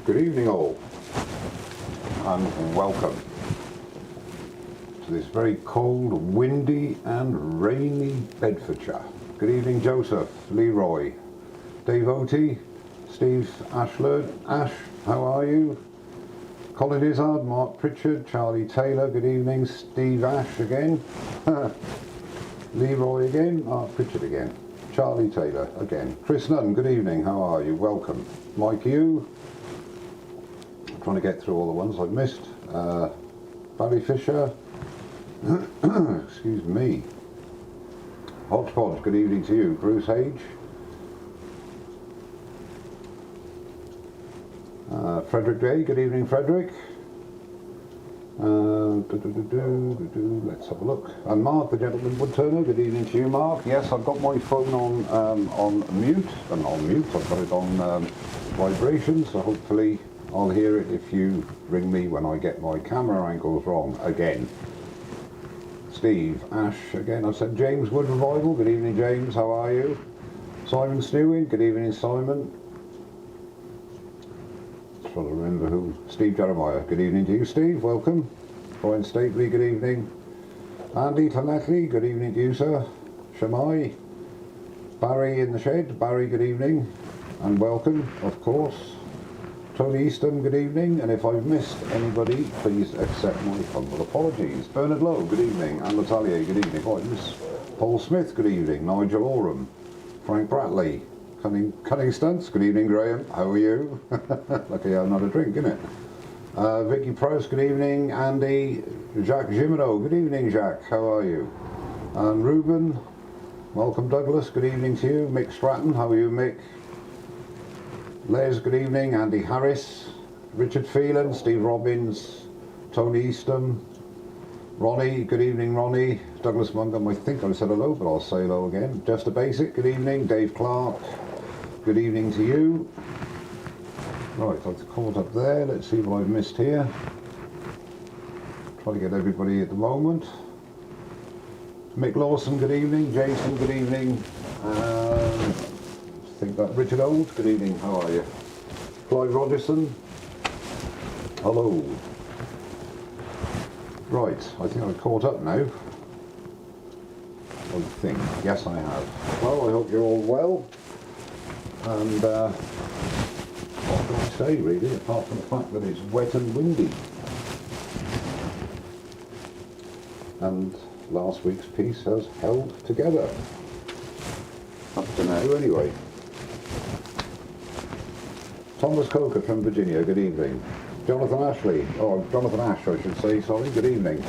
Good evening all, and welcome to this very cold, windy and rainy Bedfordshire. Good evening Joseph, Leroy, Dave Oty, Steve Ashlerd, Ash, how are you? Colin Izzard, Mark Pritchard, Charlie Taylor, good evening, Steve Ash again, Leroy again, Mark Pritchard again, Charlie Taylor again, Chris Nunn, good evening, how are you? Welcome. Mike Yu, trying to get through all the ones I've missed. Barry Fisher, excuse me. Hodgepodge, good evening to you. Bruce Hage. Frederick Day, good evening Frederick. Let's have a look. And Mark, the gentleman Woodturner, good evening to you Mark. Yes, I've got my phone on mute, and on mute, I've got it on vibration, so hopefully I'll hear it if you ring me when I get my camera angles wrong again. Steve, Ash again, I said James Wood Revival, good evening James, how are you? Simon Stewing, good evening Simon. Trying to remember who. Steve Jeremiah, good evening to you Steve, welcome. Brian Stately, good evening. Andy Tlanetly, good evening to you sir. Shamai. Barry in the shed, Barry, good evening and welcome, of course. Tony Easton, good evening, and if I've missed anybody, please accept my humble apologies. Bernard Lowe, good evening, and Natalia, good evening. Oh, Miss Paul Smith, good evening. Nigel Oram, Frank Bratley, Cunning Stunts, good evening Graham, how are you? Lucky I'm not a drink, innit? Vicky Prowse, good evening. Andy, Jacques Gimeno, good evening Jacques, how are you? And Ruben, welcome Douglas, good evening to you. Mick Stratton, how are you Mick? Les, good evening. Andy Harris, Richard Phelan, Steve Robbins, Tony Easton, Ronnie, good evening Ronnie, Douglas Mungum, I think I said hello, but I'll say hello again. Just a Basic, good evening. Dave Clark, good evening to you. Right, I've caught up there, let's see what I've missed here. Try to get everybody at the moment. Mick Lawson, good evening. Jason, good evening. I think that Richard Old, good evening, how are you? Clive Rogerson, hello. Right, I think I've caught up now. I think, yes I have. Well, I hope you're all well. And what can I say really, apart from the fact that it's wet and windy. And last week's piece has held together. Up to now anyway. Thomas Coker from Virginia, good evening. Jonathan Ash I should say, sorry, good evening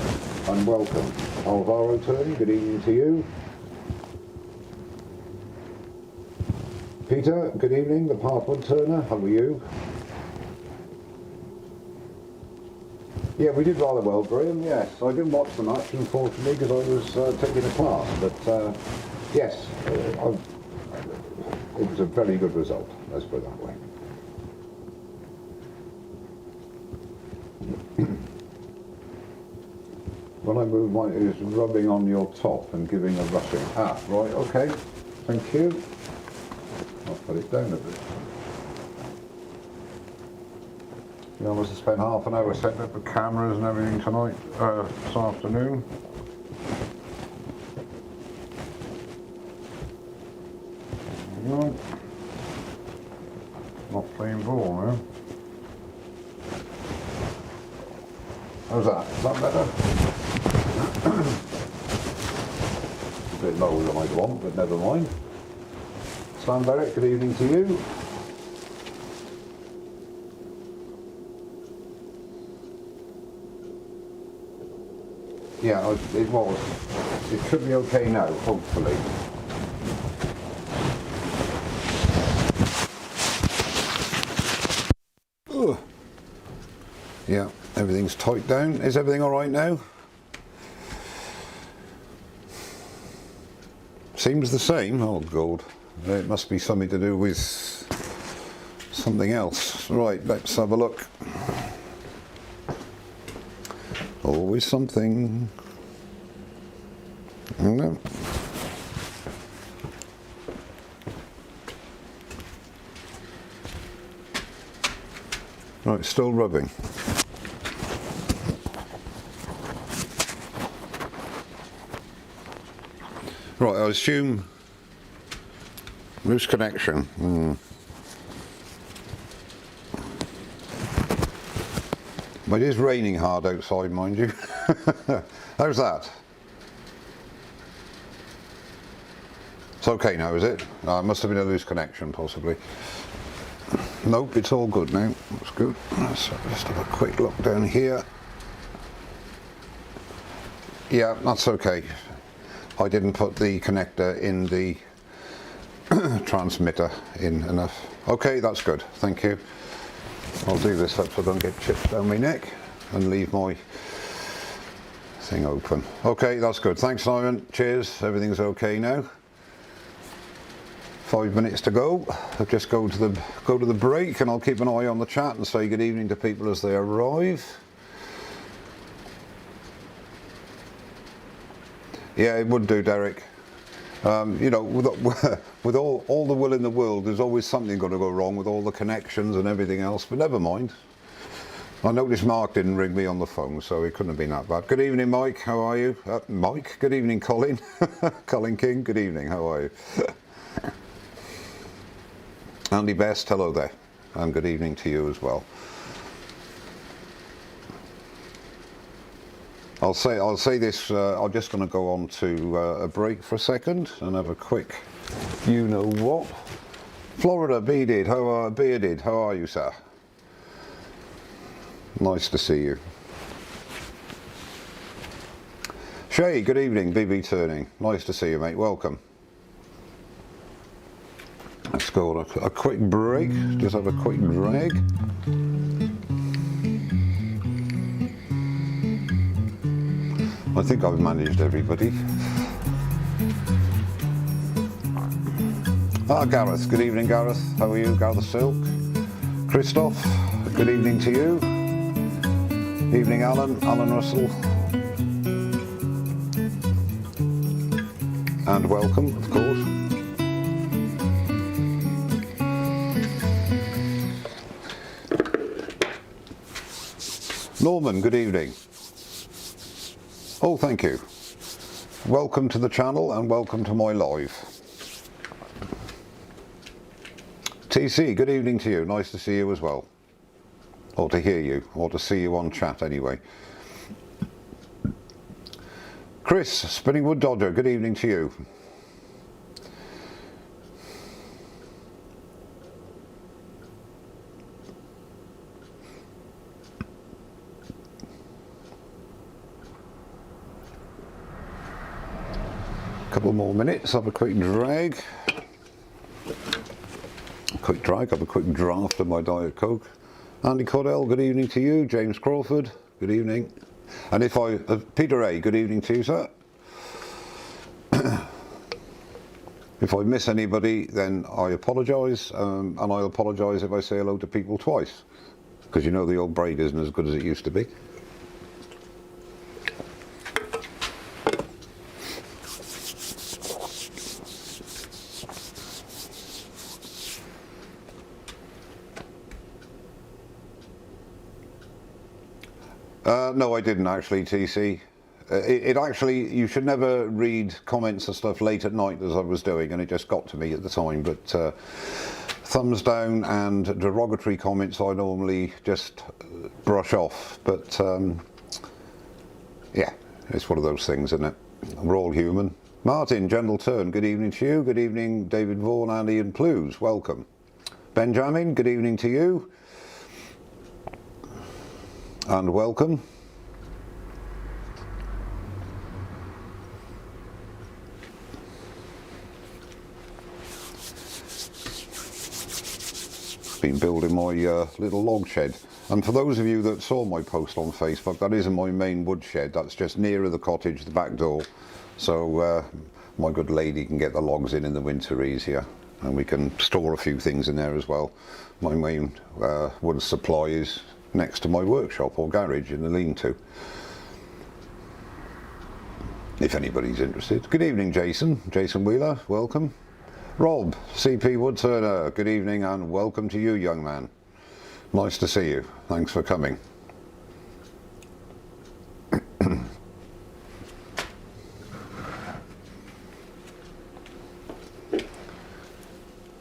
and welcome. Alvaro Turney, good evening to you. Peter, good evening. The Parkwood Turner, how are you? Yeah, we did rather well, Graham, yes. I didn't watch the match, unfortunately, because I was taking a class, but yes, it was a very good result, let's put it that way. When I move my, it is rubbing on your top and giving a rushing. Ah, right, okay, thank you. I'll put it down a bit. I must have spent half an hour setting up the cameras and everything tonight, this afternoon. Right. Not playing ball now. How's that? Is that better? A bit lower than I'd want, but never mind. Stan Berwick, good evening to you. Yeah, it was. It should be okay now, hopefully. Ugh. Yeah, everything's tight down. Is everything all right now? Seems the same. Oh God, it must be something to do with something else. Right, let's have a look. Always something. No. Right, still rubbing. Right, I assume loose connection. But it is raining hard outside, mind you. How's that? It's okay now, is it? It must have been a loose connection, possibly. Nope, it's all good now. That's good. Let's just have a quick look down here. Yeah, that's okay. I didn't put the connector in the transmitter in enough. Okay, that's good. Thank you. I'll do this up so I don't get chips down my neck and leave my thing open. Okay, that's good. Thanks, Simon. Cheers. Everything's okay now. 5 minutes to go. I'll just go to the break, and I'll keep an eye on the chat and say good evening to people as they arrive. Yeah, it would do, Derek. You know, with all the will in the world, there's always something going to go wrong with all the connections and everything else, but never mind. I noticed Mark didn't ring me on the phone, so it couldn't have been that bad. Good evening, Mike. How are you? Mike. Good evening, Colin. Colin King. Good evening. How are you? Andy Best. Hello there, and good evening to you as well. I'll say this. I'm just going to go on to a break for a second and have a quick, you know what. Florida Bearded. How are you, sir? Nice to see you. Shay, good evening. BB Turning. Nice to see you, mate. Welcome. Let's go on a quick break. Just have a quick drag. I think I've managed everybody. Gareth. Good evening, Gareth. How are you, Gareth Silk? Christoph. Good evening to you. Evening, Alan. Alan Russell. And welcome, of course. Norman, good evening. Oh, thank you. Welcome to the channel and welcome to my live. TC, good evening to you. Nice to see you as well. Or to hear you, or to see you on chat anyway. Chris, Spinning Wood Dodger, good evening to you. Couple more minutes, have a quick drag. Have a quick draft of my Diet Coke. Andy Cordell, good evening to you. James Crawford, good evening. And if Peter A, good evening to you, sir. If I miss anybody, then I apologise, and I'll apologise if I say hello to people twice, because you know the old brain isn't as good as it used to be. No, I didn't actually, TC. It actually, you should never read comments and stuff late at night as I was doing, and it just got to me at the time. But thumbs down and derogatory comments I normally just brush off. But yeah, it's one of those things, isn't it? We're all human. Martin, General Turn, good evening to you. Good evening, David Vaughan, Andy and Plews, welcome. Benjamin, good evening to you. And welcome. Been building my little log shed, and for those of you that saw my post on Facebook, that isn't my main wood shed, that's just nearer the cottage, the back door, so my good lady can get the logs in the winter easier, and we can store a few things in there as well. My main wood supply is next to my workshop or garage in the lean-to, if anybody's interested. Good evening, Jason Wheeler, welcome. Rob, CP Wood Turner, good evening and welcome to you, young man. Nice to see you. Thanks for coming.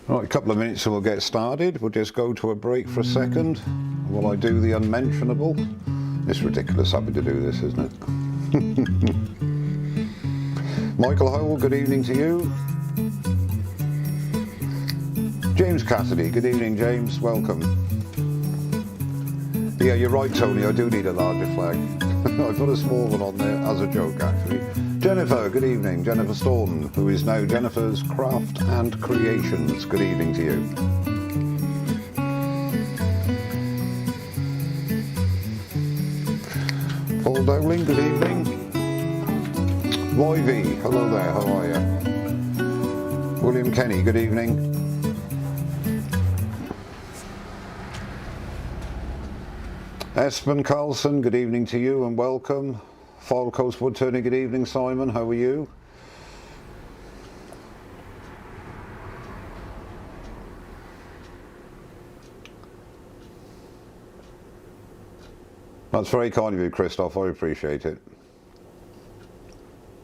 Right, a couple of minutes and we'll get started. We'll just go to a break for a second while I do the unmentionable. It's ridiculous having to do this, isn't it? Michael Howell, good evening to you. James Cassidy, good evening James, welcome. Yeah, you're right Tony, I do need a larger flag. I put a small one on there as a joke actually. Jennifer, good evening. Jennifer Staunton, who is now Jennifer's Craft and Creations. Good evening to you. Paul Dowling, good evening. YV, hello there, how are you? William Kenny, good evening. Espen Carlson, good evening to you and welcome. File Coast Wood Turning, good evening Simon, how are you? That's very kind of you Christoph, I appreciate it.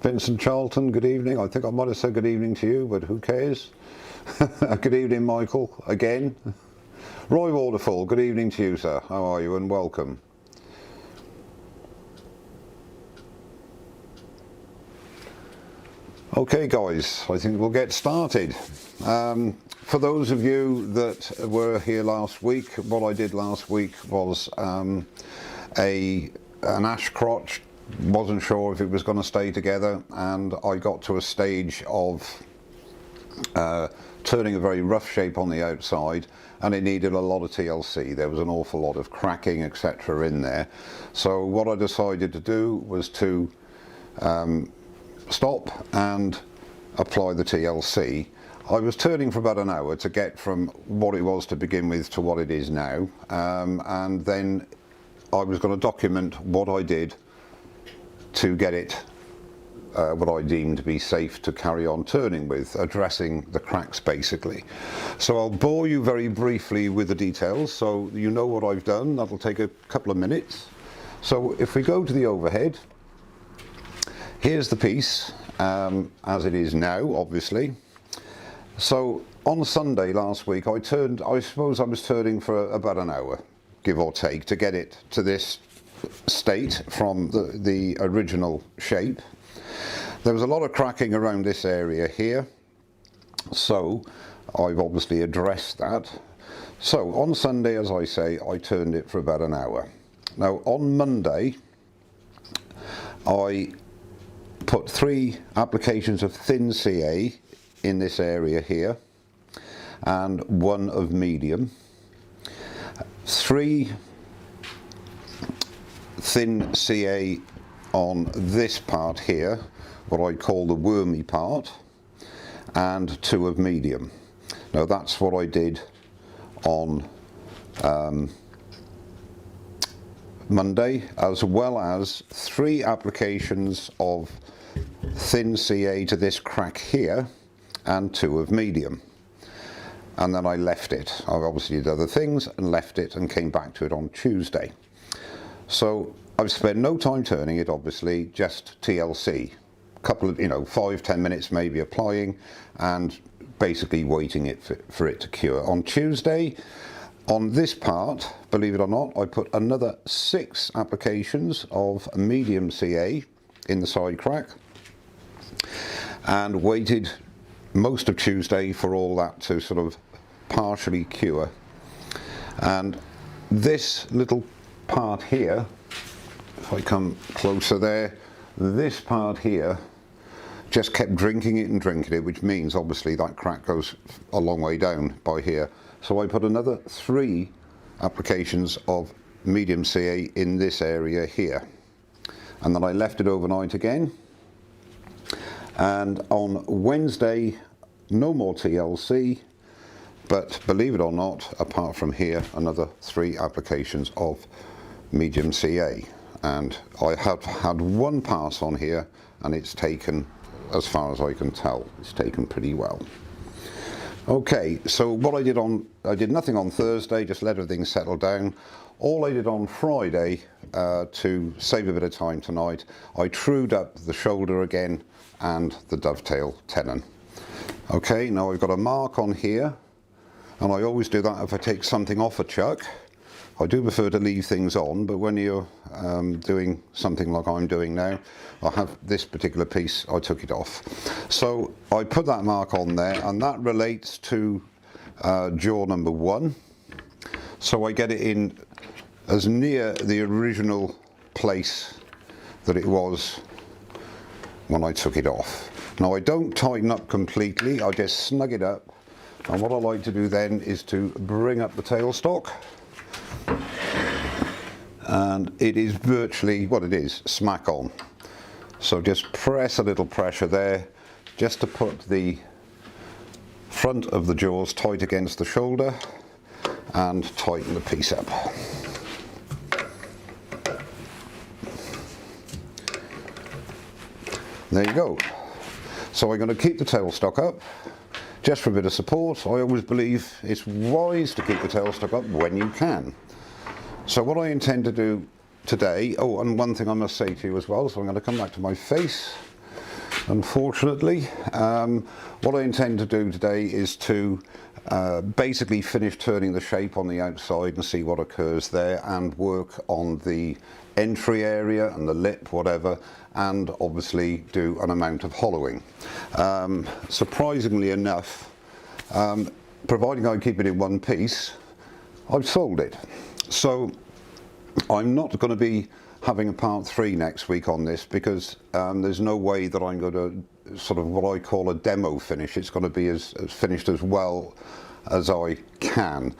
Vincent Charlton, good evening. I think I might have said good evening to you, but who cares? Good evening Michael, again. Roy Waterfall, good evening to you sir, how are you and welcome. Okay guys, I think we'll get started. For those of you that were here last week, what I did last week was an ash crotch. Wasn't sure if it was going to stay together, and I got to a stage of turning a very rough shape on the outside, and it needed a lot of TLC. There was an awful lot of cracking etc. in there. So what I decided to do was to stop and apply the TLC. I was turning for about an hour to get from what it was to begin with to what it is now, and then I was going to document what I did to get it what I deemed to be safe to carry on turning with, addressing the cracks basically. So I'll bore you very briefly with the details so you know what I've done. That'll take a couple of minutes. So if we go to the overhead, here's the piece as it is now, obviously. So on Sunday last week I suppose I was turning for about an hour, give or take, to get it to this state from the original shape. There was a lot of cracking around this area here, so I've obviously addressed that. So on Sunday, as I say, I turned it for about an hour. Now on Monday I put 3 applications of thin CA in this area here and 1 of medium, 3 thin CA on this part here, what I call the wormy part, and 2 of medium. Now that's what I did on Monday, as well as 3 applications of thin CA to this crack here and 2 of medium, and then I left it. I obviously did other things and left it and came back to it on Tuesday. So I've spent no time turning it, obviously, just TLC, couple of 5-10 minutes maybe applying and basically waiting it for it to cure. On Tuesday, on this part, believe it or not, I put another 6 applications of medium CA in the side crack and waited most of Tuesday for all that to sort of partially cure. And this little part here, if I come closer there, this part here just kept drinking it and drinking it, which means obviously that crack goes a long way down by here. So I put another 3 applications of medium CA in this area here, and then I left it overnight again. And on Wednesday, no more TLC, but believe it or not, apart from here, another 3 applications of medium CA. And I have had 1 pass on here, and it's taken, as far as I can tell, it's taken pretty well. Okay, so what I did nothing on Thursday, just let everything settle down. All I did on Friday, to save a bit of time tonight, I trued up the shoulder again and the dovetail tenon. Okay, now I've got a mark on here, and I always do that if I take something off a chuck. I do prefer to leave things on, but when you're doing something like I'm doing now, I have this particular piece, I took it off. So I put that mark on there, and that relates to jaw number 1. So I get it in as near the original place that it was when I took it off. Now I don't tighten up completely, I just snug it up, and what I like to do then is to bring up the tailstock. And it is virtually what it is, smack on. So just press a little pressure there, just to put the front of the jaws tight against the shoulder and tighten the piece up. There you go. So I'm going to keep the tailstock up, just for a bit of support. I always believe it's wise to keep the tailstock up when you can. So what I intend to do today, oh, and one thing I must say to you as well, so I'm going to come back to my face, unfortunately. What I intend to do today is to basically finish turning the shape on the outside and see what occurs there, and work on the entry area and the lip, whatever, and obviously do an amount of hollowing. Surprisingly enough, providing I keep it in one piece, I've sold it. So I'm not going to be having a part 3 next week on this, because there's no way that I'm going to sort of what I call a demo finish. It's going to be as finished as well as I can,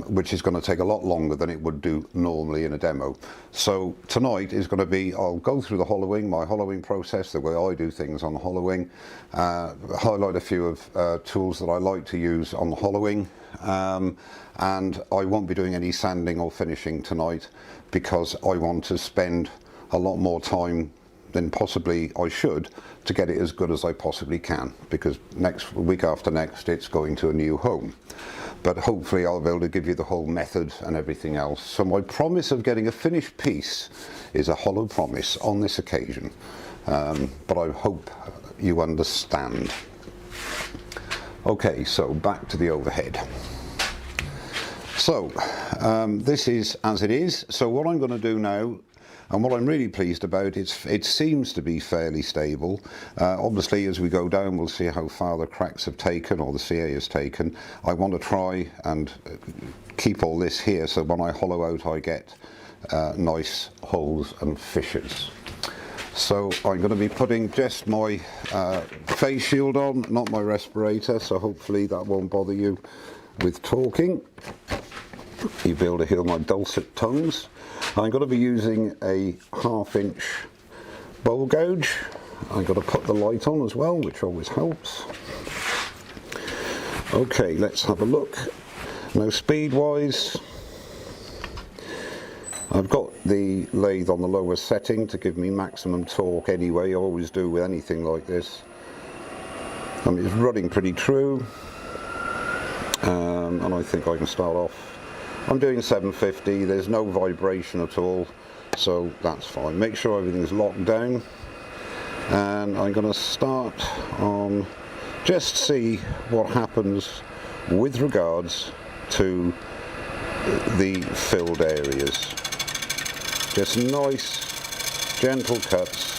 which is going to take a lot longer than it would do normally in a demo. So tonight is going to be, I'll go through the hollowing, my hollowing process, the way I do things on hollowing, highlight a few of tools that I like to use on hollowing, and I won't be doing any sanding or finishing tonight, because I want to spend a lot more time than possibly I should to get it as good as I possibly can, because next week after next it's going to a new home. But hopefully I'll be able to give you the whole method and everything else. So my promise of getting a finished piece is a hollow promise on this occasion, but I hope you understand. Okay, so back to the overhead. So this is as it is. So what I'm going to do now, and what I'm really pleased about, it seems to be fairly stable. Obviously as we go down we'll see how far the cracks have taken, or the CA has taken. I want to try and keep all this here, so when I hollow out I get nice holes and fissures. So I'm going to be putting just my face shield on, not my respirator, so hopefully that won't bother you with talking. You'll be able to hear my dulcet tones. I'm going to be using a 1/2 inch bowl gouge. I've got to put the light on as well, which always helps. Okay, let's have a look. Now speed wise, I've got the lathe on the lowest setting to give me maximum torque anyway. I always do with anything like this. It's running pretty true, and I think I can start off. I'm doing 750, there's no vibration at all, so that's fine. Make sure everything's locked down, and I'm going to start on, just see what happens with regards to the filled areas. Just nice, gentle cuts.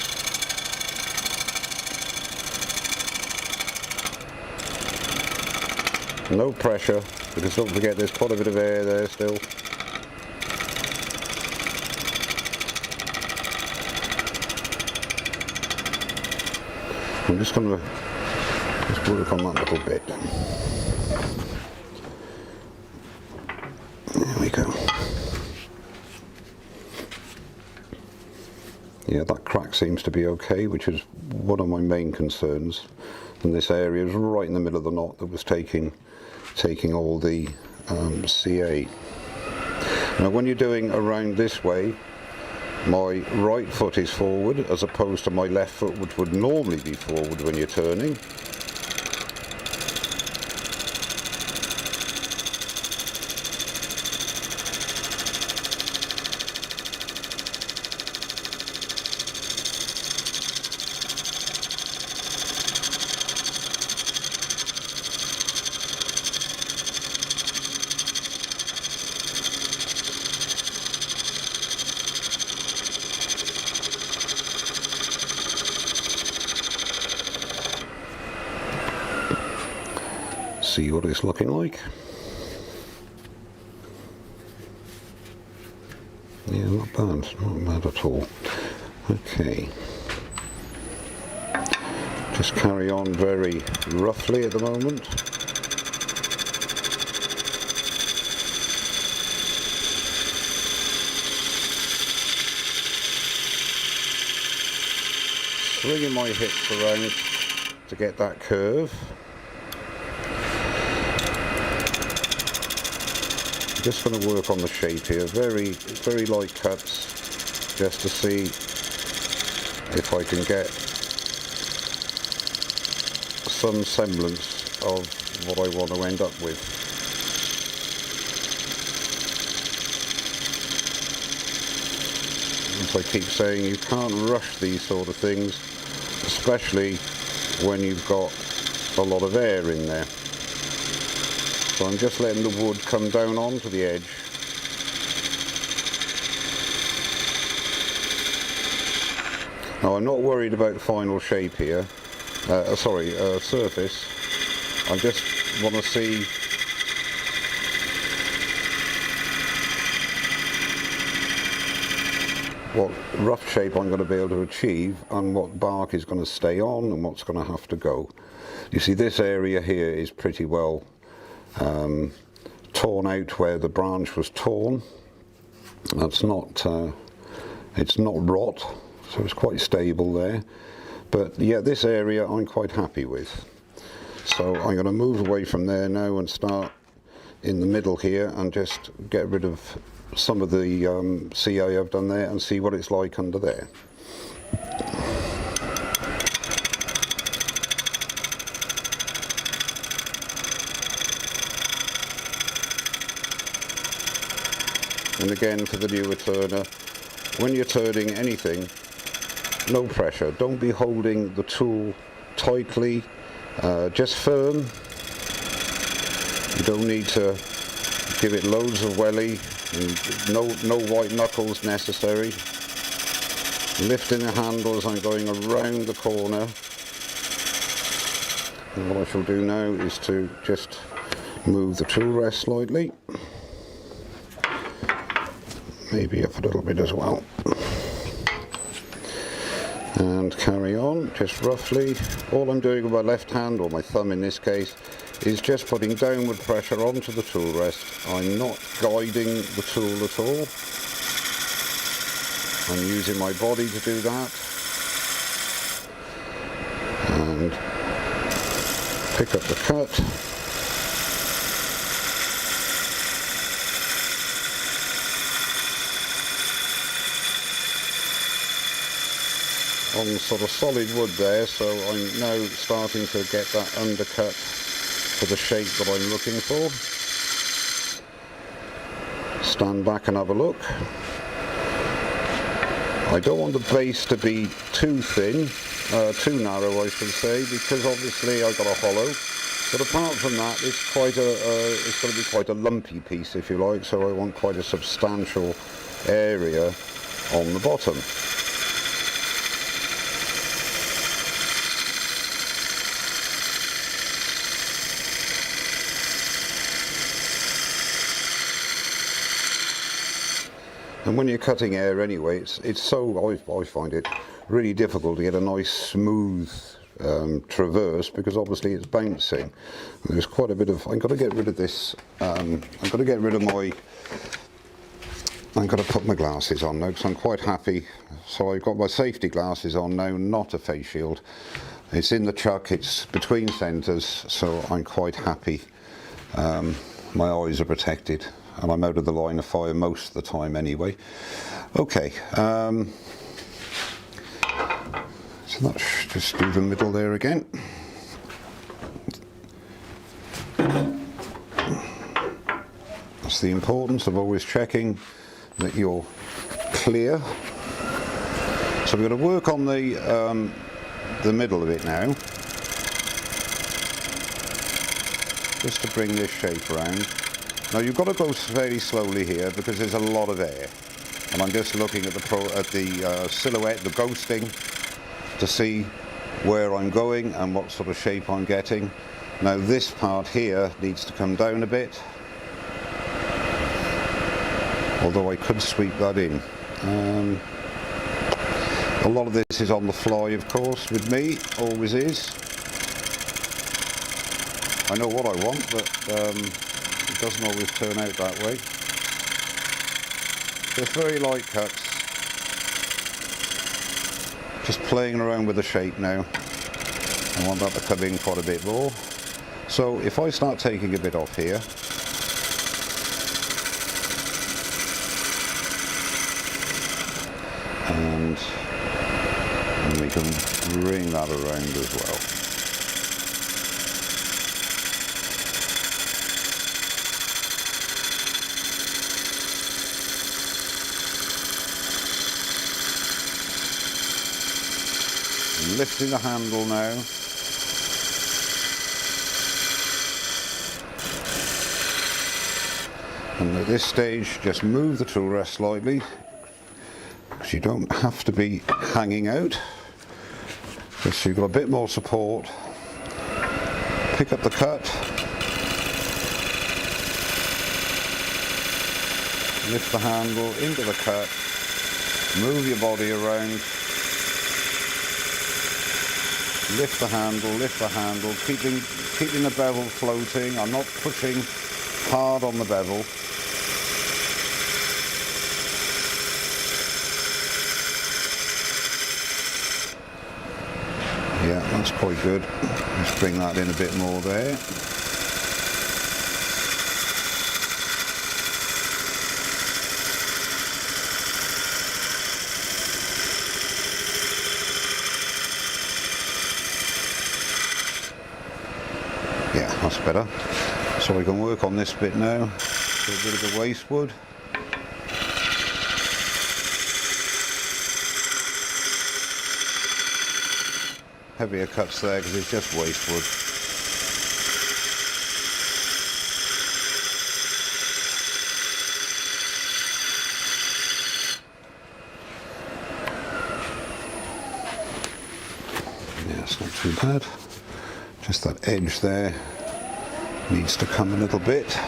No pressure, because don't forget there's quite a bit of air there still. I'm just going to just work on that little bit. There we go. Yeah, that crack seems to be okay, which is one of my main concerns. And this area is right in the middle of the knot that was taking all the CA. Now when you're doing around this way, my right foot is forward as opposed to my left foot, which would normally be forward when you're turning. see what it's looking like. Yeah, not bad at all. Okay. Just carry on very roughly at the moment. Swinging my hips around to get that curve. I'm just going to work on the shape here, very light cuts, just to see if I can get some semblance of what I want to end up with. As I keep saying, you can't rush these sort of things, especially when you've got a lot of air in there. So I'm just letting the wood come down onto the edge. Now I'm not worried about the final shape here, surface. I just want to see what rough shape I'm going to be able to achieve and what bark is going to stay on and what's going to have to go. You see, this area here is pretty well torn out where the branch was torn. That's not, it's not rot, so it's quite stable there. But yeah, this area I'm quite happy with. So I'm going to move away from there now and start in the middle here and just get rid of some of the CA I've done there and see what it's like under there. And again, for the newer turner, when you're turning anything, no pressure. Don't be holding the tool tightly, just firm. You don't need to give it loads of welly, and no white knuckles necessary. Lifting the handle as I'm going around the corner. And what I shall do now is to just move the tool rest slightly. Maybe up a little bit as well. And carry on, just roughly. All I'm doing with my left hand, or my thumb in this case, is just putting downward pressure onto the tool rest. I'm not guiding the tool at all. I'm using my body to do that. And pick up the cut. On sort of solid wood there, so I'm now starting to get that undercut for the shape that I'm looking for. Stand back and have a look. I don't want the base to be too thin, too narrow I should say, because obviously I've got a hollow. But apart from that, it's quite it's going to be quite a lumpy piece, if you like, so I want quite a substantial area on the bottom. And when you're cutting air anyway, it's so, I find it really difficult to get a nice smooth traverse, because obviously it's bouncing. There's quite a bit of, I've got to get rid of this, I've got to get rid of my, I've got to put my glasses on now because I'm quite happy. So I've got my safety glasses on now, not a face shield. It's in the chuck, it's between centres, so I'm quite happy. My eyes are protected. And I'm out of the line of fire most of the time anyway. Okay, so let's just do the middle there again. That's the importance of always checking that you're clear. So we're going to work on the middle of it now, just to bring this shape around. Now you've got to go very slowly here because there's a lot of air, and I'm just looking at the silhouette, the ghosting, to see where I'm going and what sort of shape I'm getting. Now this part here needs to come down a bit, although I could sweep that in. A lot of this is on the fly, of course, with me, always is. I know what I want, but it doesn't always turn out that way. Just very light cuts. Just playing around with the shape now. I want that to come in quite a bit more. So if I start taking a bit off here, and we can bring that around as well. And lifting the handle now. And at this stage, just move the tool rest slightly, because you don't have to be hanging out. Just so you've got a bit more support. Pick up the cut. Lift the handle into the cut. Move your body around. Lift the handle, keeping the bevel floating. I'm not pushing hard on the bevel. Yeah, that's quite good. Let's bring that in a bit more there. Yeah, that's better. So we can work on this bit now. A bit of the waste wood. Heavier cuts there because it's just waste wood. Yeah, it's not too bad. Just that edge there needs to come a little bit.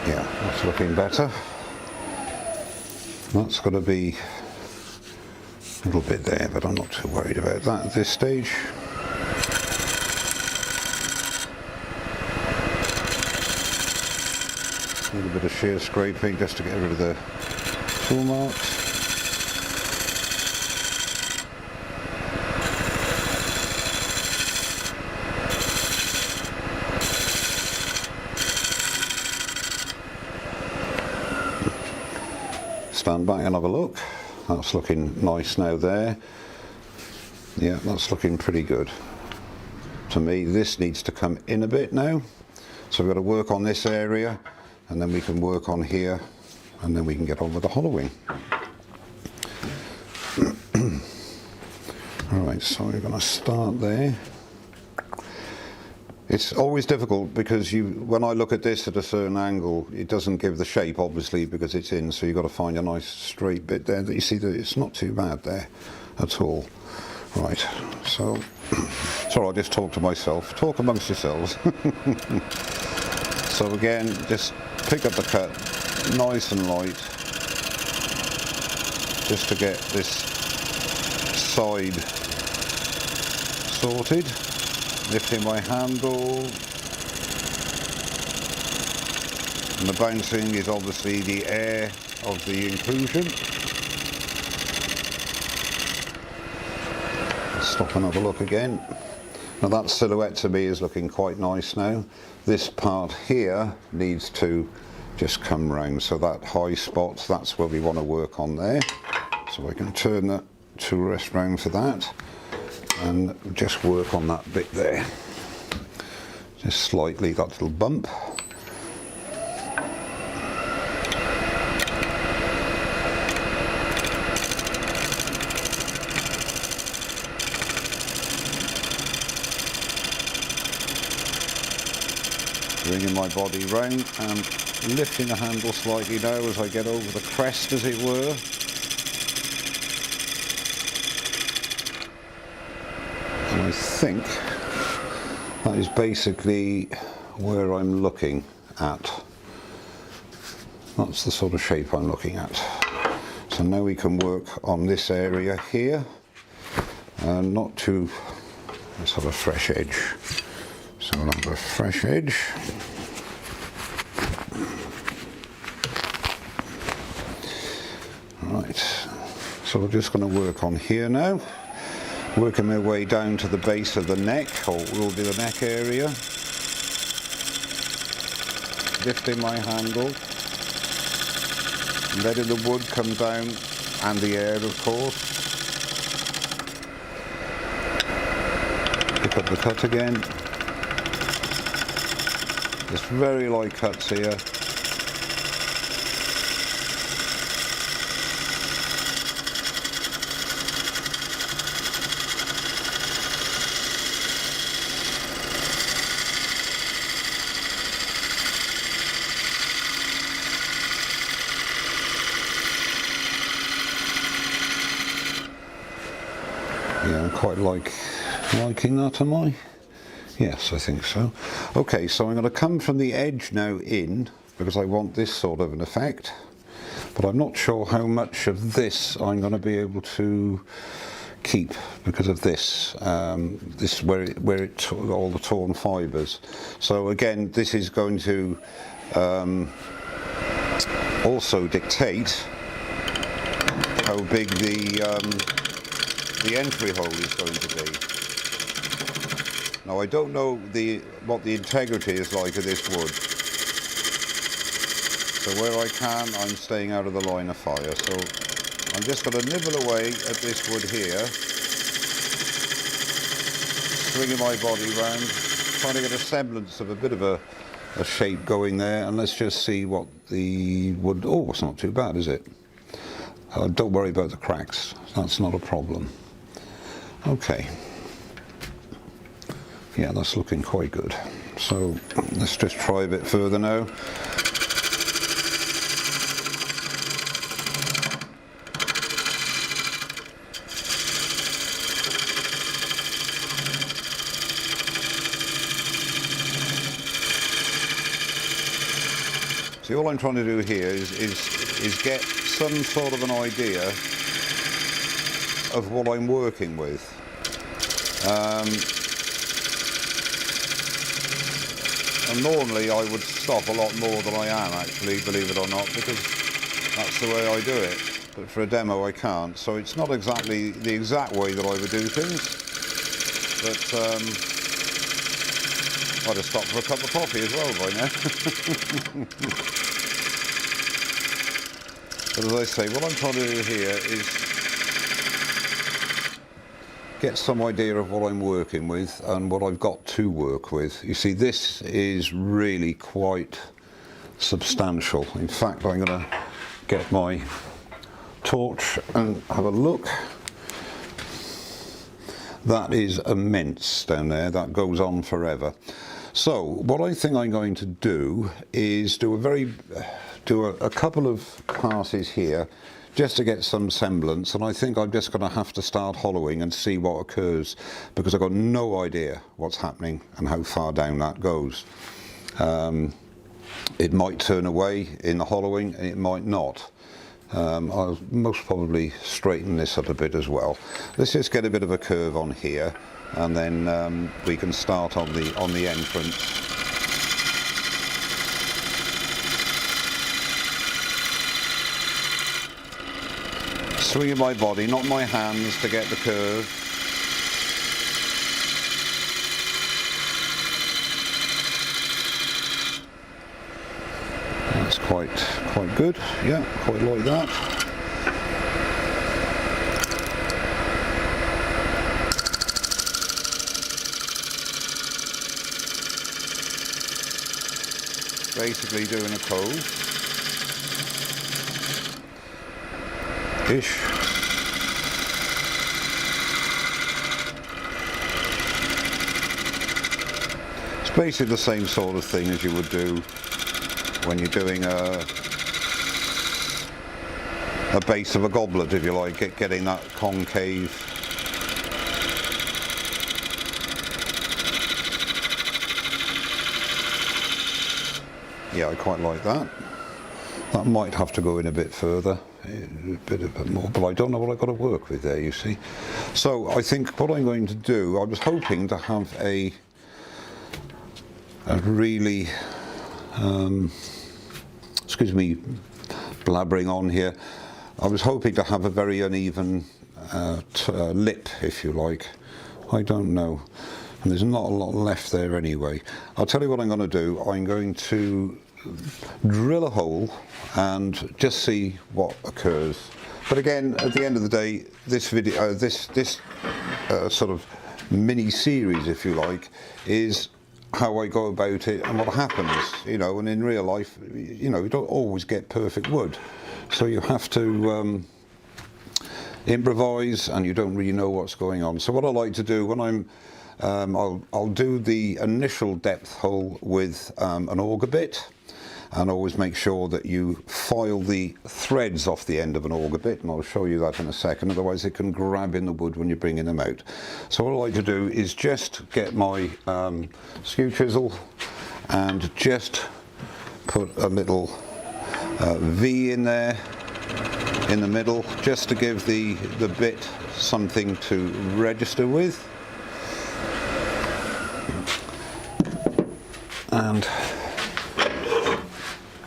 Yeah, that's looking better. That's got to be a little bit there, but I'm not too worried about that at this stage. A little bit of shear scraping just to get rid of the tool marks. Stand back and have a look. That's looking nice now there. Yeah, that's looking pretty good. To me, this needs to come in a bit now. So we've got to work on this area, and then we can work on here, and then we can get on with the hollowing. Alright, so we're going to start there. It's always difficult because when I look at this at a certain angle, it doesn't give the shape, obviously, because it's in, so you've got to find a nice straight bit there that you see that it's not too bad there at all. Right, so sorry, I just talk to myself. Talk amongst yourselves. So again, just pick up the cut nice and light, just to get this side sorted. Lifting my handle, and the bouncing is obviously the air of the inclusion. Let's stop and have a look again. Now that silhouette to me is looking quite nice now. This part here needs to just come round, so that high spot, that's where we want to work on there. So I can turn that tool rest round for that and just work on that bit there. Just slightly, that little bump. Bringing my body round and lifting the handle slightly now as I get over the crest, as it were. And I think that is basically where I'm looking at. That's the sort of shape I'm looking at. So now we can work on this area here, and not too, let's have a fresh edge. So we'll have a fresh edge. Right, so we're just going to work on here now. Working my way down to the base of the neck, or will be the neck area. Lifting my handle. Letting the wood come down, and the air, of course. Pick up the cut again. Just very light cuts here. Yeah, I'm quite liking that, am I? Yes, I think so. Okay, so I'm going to come from the edge now in, because I want this sort of an effect, but I'm not sure how much of this I'm going to be able to keep because of this, this where it all the torn fibres. So again, this is going to also dictate how big the entry hole is going to be. Now I don't know what the integrity is like of this wood, so where I can I'm staying out of the line of fire, so I'm just going to nibble away at this wood here, swinging my body round, trying to get a semblance of a bit of a shape going there, and let's just see what the wood, oh, it's not too bad, is it? Don't worry about the cracks, that's not a problem. Okay. Yeah, that's looking quite good. So let's just try a bit further now. See, all I'm trying to do here is get some sort of an idea of what I'm working with. And normally I would stop a lot more than I am, actually, believe it or not, because that's the way I do it. But for a demo I can't, so it's not exactly the exact way that I would do things. But I'd have stopped for a cup of coffee as well by now. But as I say, what I'm trying to do here is get some idea of what I'm working with and what I've got to work with. You see, this is really quite substantial. In fact, I'm going to get my torch and have a look. That is immense down there. That goes on forever. So what I think I'm going to do is do a couple of passes here, just to get some semblance, and I think I'm just going to have to start hollowing and see what occurs, because I've got no idea what's happening and how far down that goes. It might turn away in the hollowing and it might not. I'll most probably straighten this up a bit as well. Let's just get a bit of a curve on here, and then we can start on the entrance. Swinging my body, not my hands, to get the curve. That's quite good. Yeah, quite like that. Basically doing a cove. Ish. It's basically the same sort of thing as you would do when you're doing a base of a goblet, if you like, getting that concave. Yeah, I quite like that. That might have to go in a bit further, a bit more, but I don't know what I've got to work with there, you see. So I think what I'm going to do, I was hoping to have a really, excuse me, blabbering on here. I was hoping to have a very uneven lip, if you like. I don't know. And there's not a lot left there anyway. I'll tell you what I'm going to do. I'm going to drill a hole and just see what occurs. But again, at the end of the day, this video, this sort of mini series, if you like, is how I go about it and what happens, you know. And in real life, you know, you don't always get perfect wood, so you have to improvise, and you don't really know what's going on. So what I like to do when I'm I'll do the initial depth hole with an auger bit, and always make sure that you file the threads off the end of an auger bit, and I'll show you that in a second, otherwise it can grab in the wood when you're bringing them out. So what I like to do is just get my skew chisel and just put a little V in there in the middle, just to give the bit something to register with. And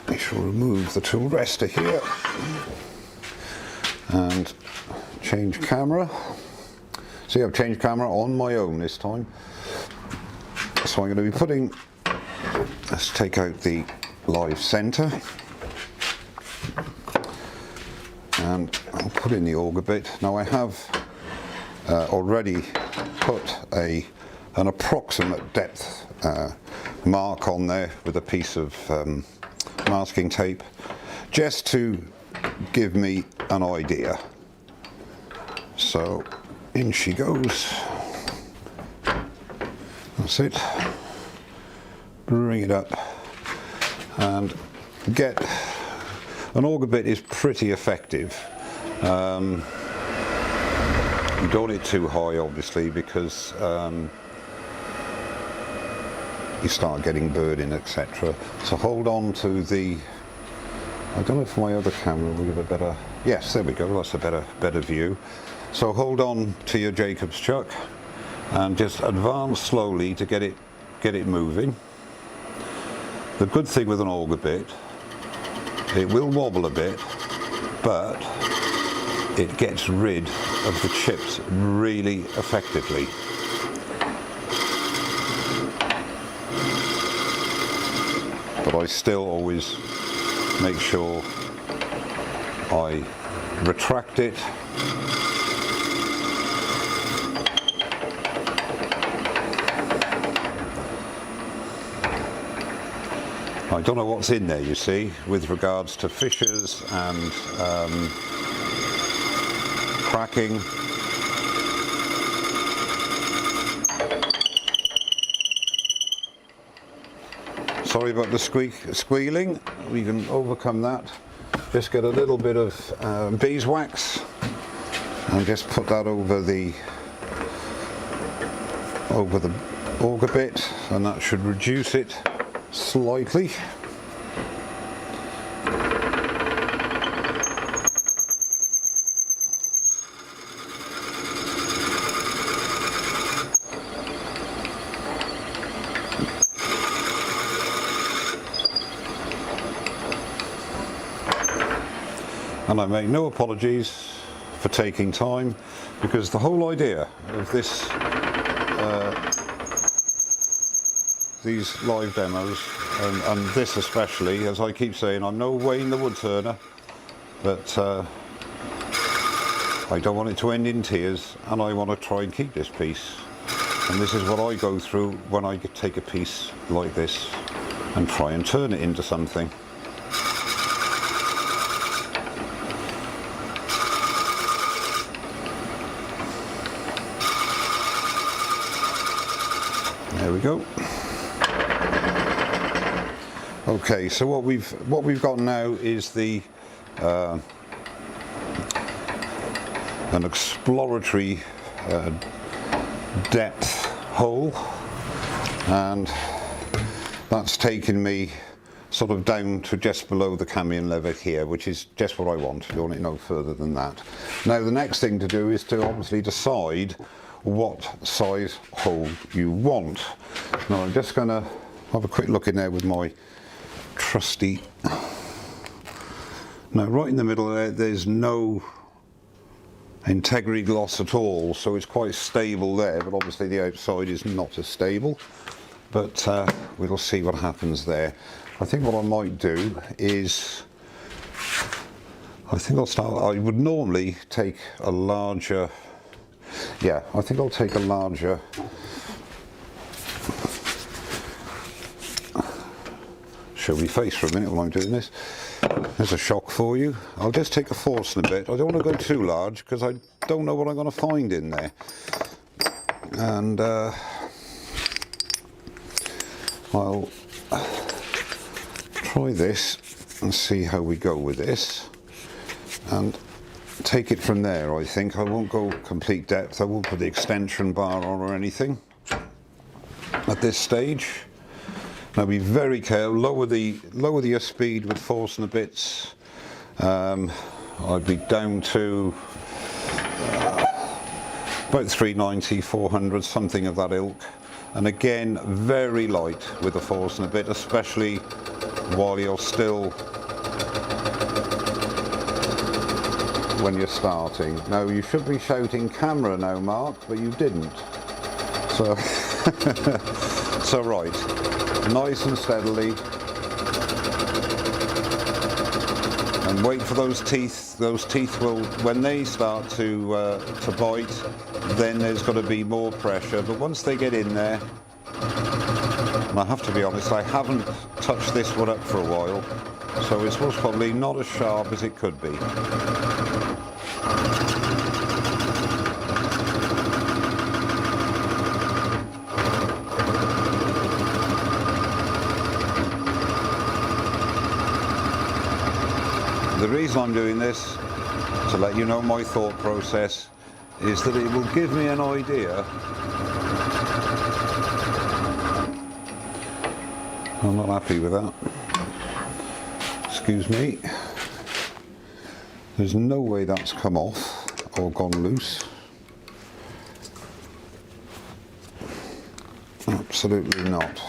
I shall remove the tool rester here and change camera. See, I've changed camera on my own this time. So I'm going to be putting, let's take out the live center, and I'll put in the auger bit. Now I have already put an approximate depth mark on there with a piece of masking tape, just to give me an idea. So in she goes. That's it. Bring it up and get an auger bit is pretty effective. You don't want it too high, obviously, because you start getting burning, etc. So hold on to the, I don't know if my other camera will give a better, yes, there we go, that's a better view. So hold on to your Jacob's chuck and just advance slowly to get it moving. The good thing with an auger bit, it will wobble a bit, but it gets rid of the chips really effectively. But I still always make sure I retract it. I don't know what's in there, you see, with regards to fissures and cracking. Sorry about the squealing, we can overcome that. Just get a little bit of beeswax and just put that over the auger bit, and that should reduce it slightly. And I make no apologies for taking time, because the whole idea of this these live demos, and this especially, as I keep saying, I'm no Wayne the wood turner, but I don't want it to end in tears, and I want to try and keep this piece. And this is what I go through when I take a piece like this and try and turn it into something. There we go. Okay, so what we've got now is the an exploratory depth hole, and that's taken me sort of down to just below the camion level here, which is just what I want. You want it no further than that. Now the next thing to do is to obviously decide what size hole you want. Now I'm just going to have a quick look in there with my trusty. Now right in the middle there, there's no integrity gloss at all, so it's quite stable there, but obviously the outside is not as stable. But we'll see what happens there. I think what I might do is, I would normally take a larger, yeah, I think I'll take a larger, show me face for a minute while I'm doing this. There's a shock for you. I'll just take a Forstner bit. I don't want to go too large because I don't know what I'm going to find in there. And I'll try this and see how we go with this and take it from there. I think I won't go complete depth. I won't put the extension bar on or anything at this stage. Now be very careful, lower the speed with Forstner bits. I'd be down to about 390, 400, something of that ilk. And again, very light with the Forstner bit, especially while you're still, when you're starting. Now you should be shouting camera now, Mark, but you didn't. So, so right. Nice and steadily, and wait for those teeth. Those teeth will, when they start to bite, then there's got to be more pressure. But once they get in there, and I have to be honest, I haven't touched this one up for a while, so it's most probably not as sharp as it could be. The reason I'm doing this, to let you know my thought process, is that it will give me an idea. I'm not happy with that. Excuse me. There's no way that's come off or gone loose. Absolutely not.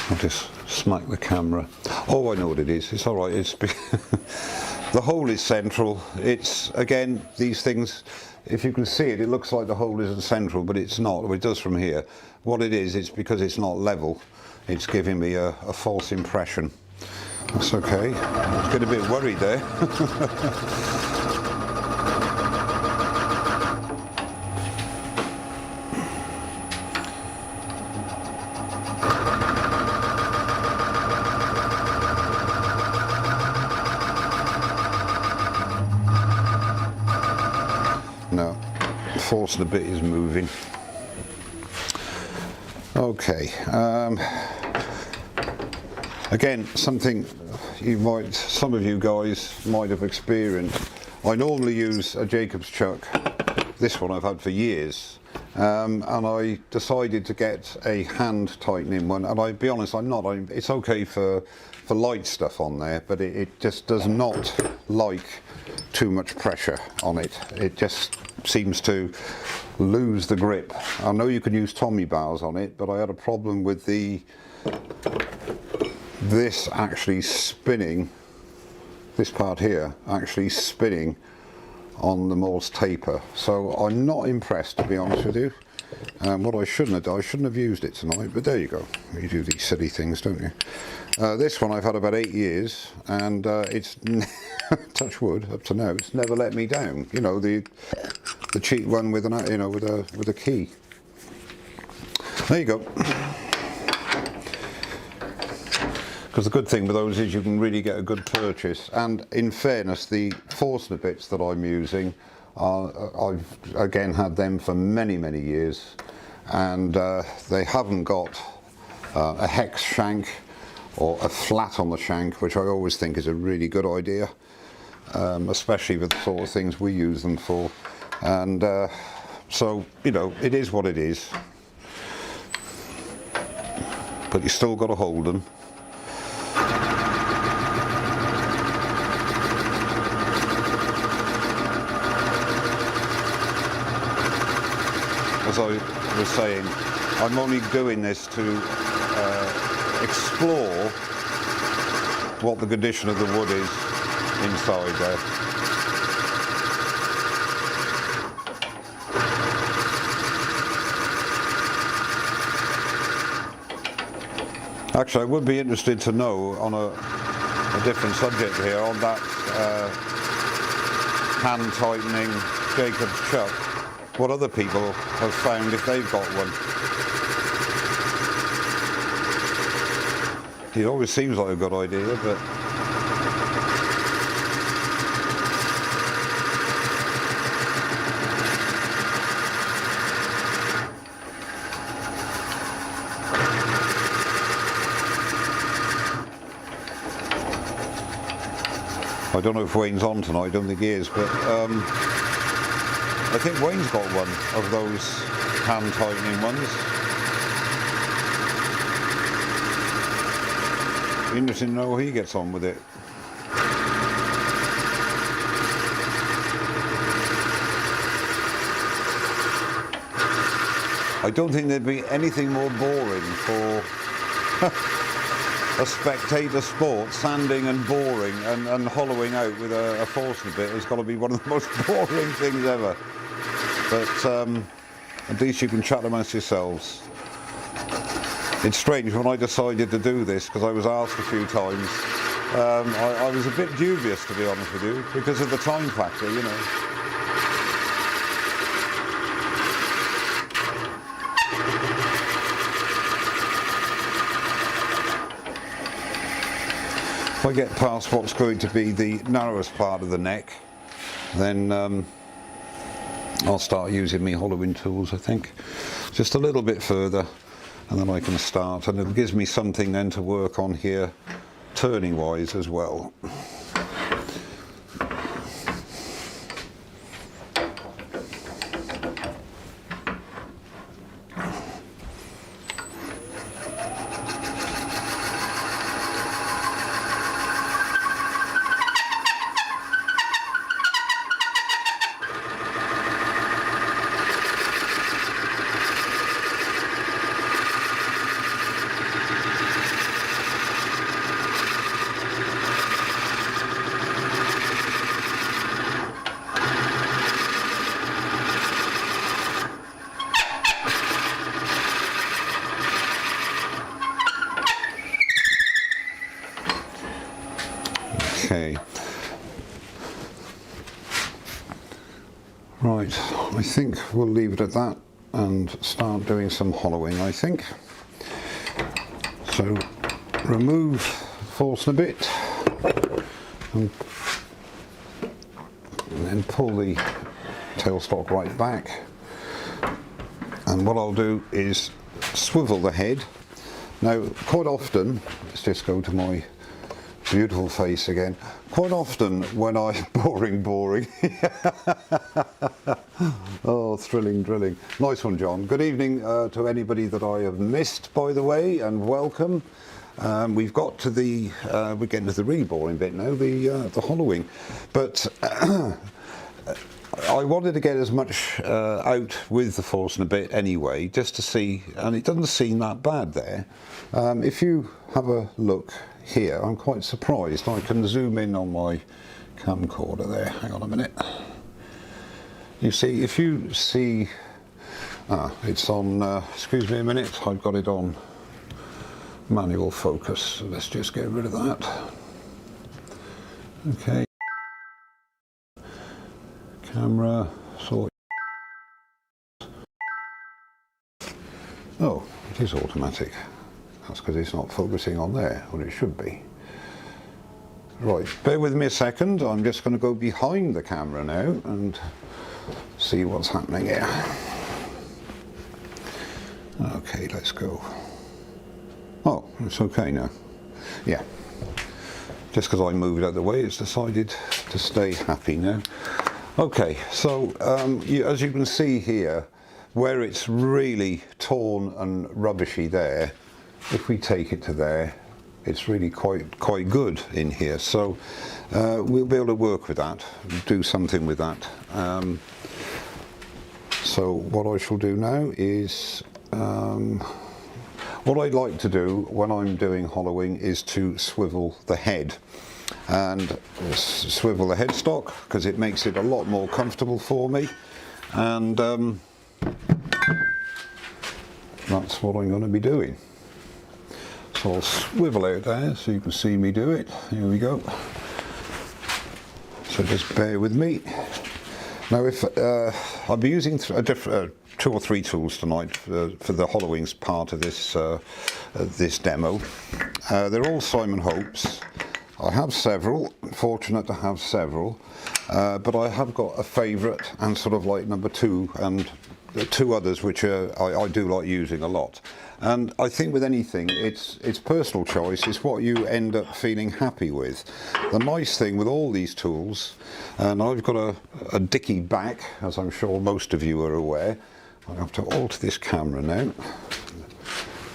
I'll just smack the camera. Oh, I know what it is. It's all right. It's the hole is central. It's, again, these things, if you can see it, it looks like the hole isn't central, but it's not. Well, it does from here. What it is, it's because it's not level. It's giving me a false impression. That's okay. I was getting a bit worried there. No, Forstner bit is moving. Okay. Again, something some of you guys might have experienced. I normally use a Jacob's chuck. This one I've had for years, and I decided to get a hand tightening one. And I'll be honest, it's okay for light stuff on there, but it just does not like too much pressure on it. It just seems to lose the grip. I know you can use Tommy bars on it, but I had a problem with this actually spinning, this part here actually spinning on the Morse taper. So I'm not impressed, to be honest with you. What I shouldn't have done, I shouldn't have used it tonight, but there you go. You do these silly things, don't you? This one I've had about 8 years, and it's touch wood up to now. It's never let me down. You know, the cheap one with with a key. There you go. Because the good thing with those is you can really get a good purchase. And in fairness, the Forstner bits that I'm using, I've again had them for many, many years, and they haven't got a hex shank or a flat on the shank, which I always think is a really good idea, especially with the sort of things we use them for. And so, you know, it is what it is, but you still got to hold them. As I was saying, I'm only doing this to explore what the condition of the wood is inside there. Actually, I would be interested to know on a different subject here, on that hand tightening Jacob's chuck, what other people have found if they've got one. It always seems like a good idea, but I don't know if Wayne's on tonight, I don't think he is, but I think Wayne's got one of those hand tightening ones. Interesting to know how he gets on with it. I don't think there'd be anything more boring for a spectator sport. Sanding and boring and hollowing out with a Forstner bit has got to be one of the most boring things ever. But at least you can chat amongst yourselves. It's strange, when I decided to do this, because I was asked a few times, I was a bit dubious, to be honest with you, because of the time factor, you know. If I get past what's going to be the narrowest part of the neck, then I'll start using my hollowing tools, I think. Just a little bit further, and then I can start, and it gives me something then to work on here, turning wise as well. Okay, right, I think we'll leave it at that and start doing some hollowing, I think. So remove Forstner bit and then pull the tailstock right back, and what I'll do is swivel the head. Now quite often, let's just go to my beautiful face again. Quite often when I boring oh, thrilling. Nice one, John. Good evening to anybody that I have missed, by the way, and welcome. We've got to the we're getting to the really boring bit now, the hollowing, but I wanted to get as much out with the Forstner bit anyway, just to see, and it doesn't seem that bad there. If you have a look here, I'm quite surprised. I can zoom in on my camcorder there. Hang on a minute. You see, if you see, it's on, excuse me a minute, I've got it on manual focus, so let's just get rid of that. Okay. Camera, sort. Oh, it is automatic. That's because it's not focusing on there when it should be. Right, bear with me a second. I'm just going to go behind the camera now and see what's happening here. Okay, let's go. Oh, it's okay now. Yeah. Just because I moved out of the way, it's decided to stay happy now. Okay, so as you can see here, where it's really torn and rubbishy there, if we take it to there, it's really quite good in here. So we'll be able to work with that, do something with that. So what I shall do now is, what I'd like to do when I'm doing hollowing is to swivel the head. And swivel the headstock because it makes it a lot more comfortable for me, and that's what I'm going to be doing. So I'll swivel out there so you can see me do it. Here we go. So just bear with me. Now if I'll be using two or three tools tonight for the hollowings part of this demo. They're all Simon Hope's. I have several, fortunate to have several, but I have got a favourite and sort of like number two, and two others which I do like using a lot. And I think with anything, it's personal choice, it's what you end up feeling happy with. The nice thing with all these tools, and I've got a dicky back, as I'm sure most of you are aware. I have to alter this camera now.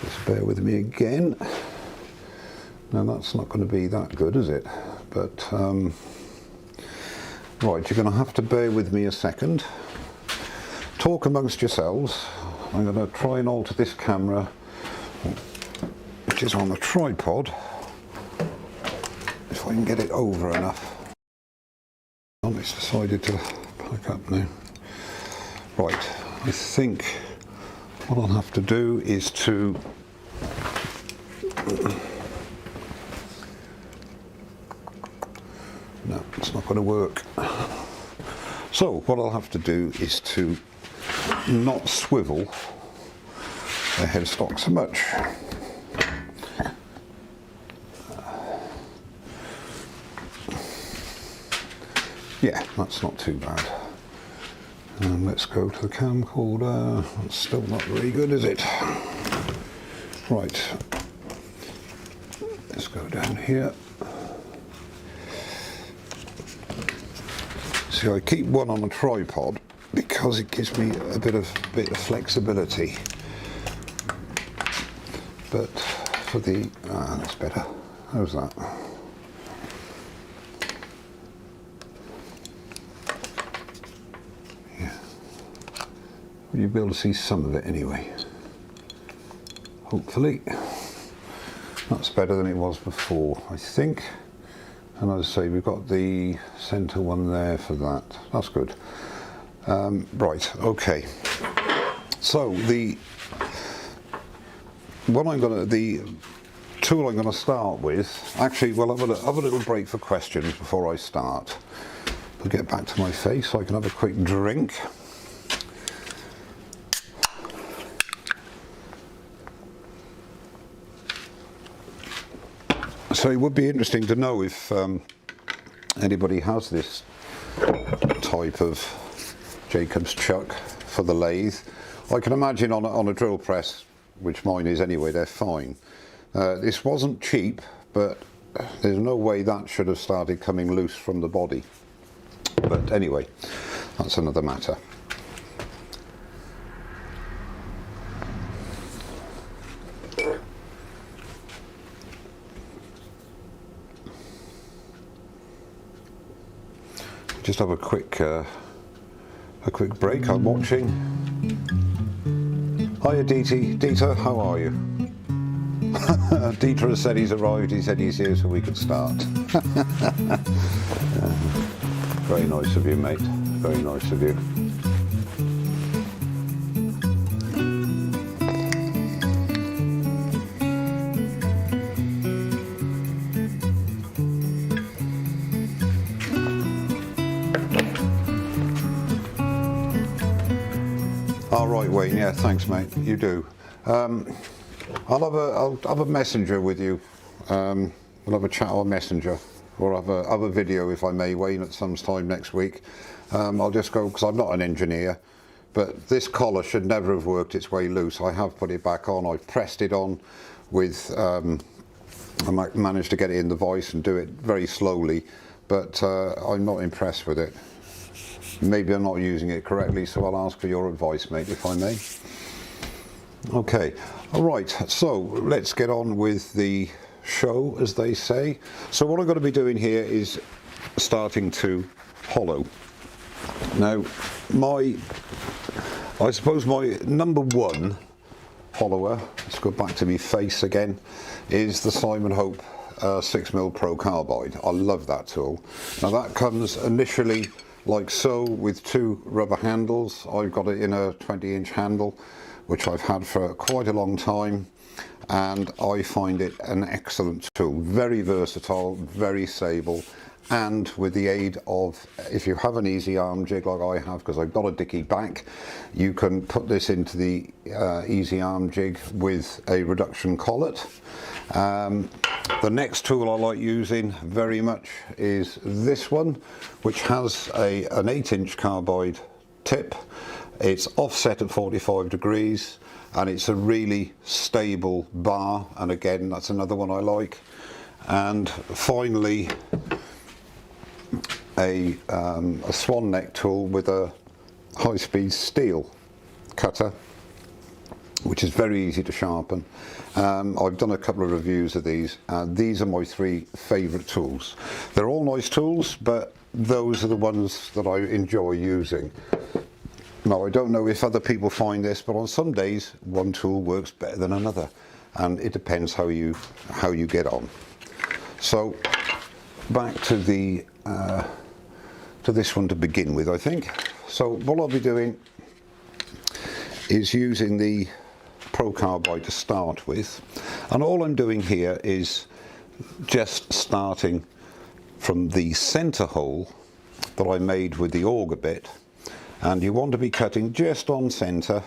Just bear with me again. Now that's not going to be that good, is it? But right, you're going to have to bear with me a second. Talk amongst yourselves. I'm going to try and alter this camera, which is on the tripod, if I can get it over enough. It's decided to pack up now. Right, I think what I'll have to do is to no, it's not going to work. So what I'll have to do is to not swivel the headstock so much. Yeah, that's not too bad. And let's go to the camcorder. That's still not very good, is it? Right. Let's go down here. See, I keep one on a tripod because it gives me a bit of flexibility. But for the that's better. How's that? Yeah. You'll be able to see some of it anyway. Hopefully. That's better than it was before, I think. And as I say, we've got the centre one there for that. That's good. Right, okay. So the tool I'm going to start with, actually, well, have a little break for questions before I start. I'll get back to my face so I can have a quick drink. So it would be interesting to know if anybody has this type of Jacob's chuck for the lathe. I can imagine on a drill press, which mine is anyway, they're fine. This wasn't cheap, but there's no way that should have started coming loose from the body. But anyway, that's another matter. Just have a quick break. I'm watching. Hiya, Dieter, how are you? Dieter has said he's arrived. He said he's here so we could start. Very nice of you, mate. Very nice of you. All right, Wayne. Yeah, thanks, mate. You do. I'll have a messenger with you. We'll have a chat on Messenger, or have a video, if I may, Wayne, at some time next week. I'll just go, because I'm not an engineer, but this collar should never have worked its way loose. I have put it back on. I've pressed it on with, I managed to get it in the vise and do it very slowly, but I'm not impressed with it. Maybe I'm not using it correctly, so I'll ask for your advice, mate, if I may. Okay, all right, so let's get on with the show, as they say. So what I'm going to be doing here is starting to hollow. Now, I suppose my number one hollower, let's go back to my face again, is the Simon Hope 6mm Pro Carbide. I love that tool. Now that comes initially like so with two rubber handles. I've got it in a 20-inch handle, which I've had for quite a long time, and I find it an excellent tool. Very versatile, very stable, and with the aid of, if you have an easy arm jig like I have, because I've got a dicky back, you can put this into the easy arm jig with a reduction collet. The next tool I like using very much is this one, which has an 8-inch carbide tip. It's offset at 45 degrees, and it's a really stable bar, and again that's another one I like. And finally, a swan neck tool with a high-speed steel cutter, which is very easy to sharpen. I've done a couple of reviews of these, and these are my three favourite tools. They're all nice tools, but those are the ones that I enjoy using. Now, I don't know if other people find this, but on some days one tool works better than another, and it depends how you get on. So back to the to this one to begin with, I think. So what I'll be doing is using the Pro Carbide to start with, and all I'm doing here is just starting from the center hole that I made with the auger bit, and you want to be cutting just on center,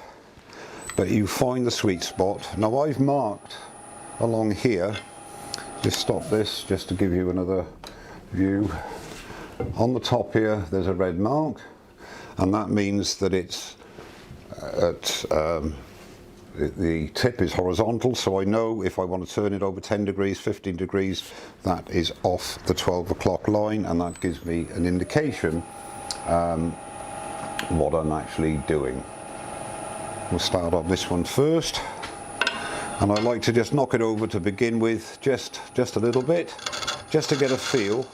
but you find the sweet spot. Now I've marked along here, just stop this just to give you another view. On the top here there's a red mark, and that means that it's at the tip is horizontal, so I know if I want to turn it over 10 degrees, 15 degrees, that is off the 12 o'clock line, and that gives me an indication what I'm actually doing. We'll start on this one first, and I like to just knock it over to begin with, just a little bit, just to get a feel.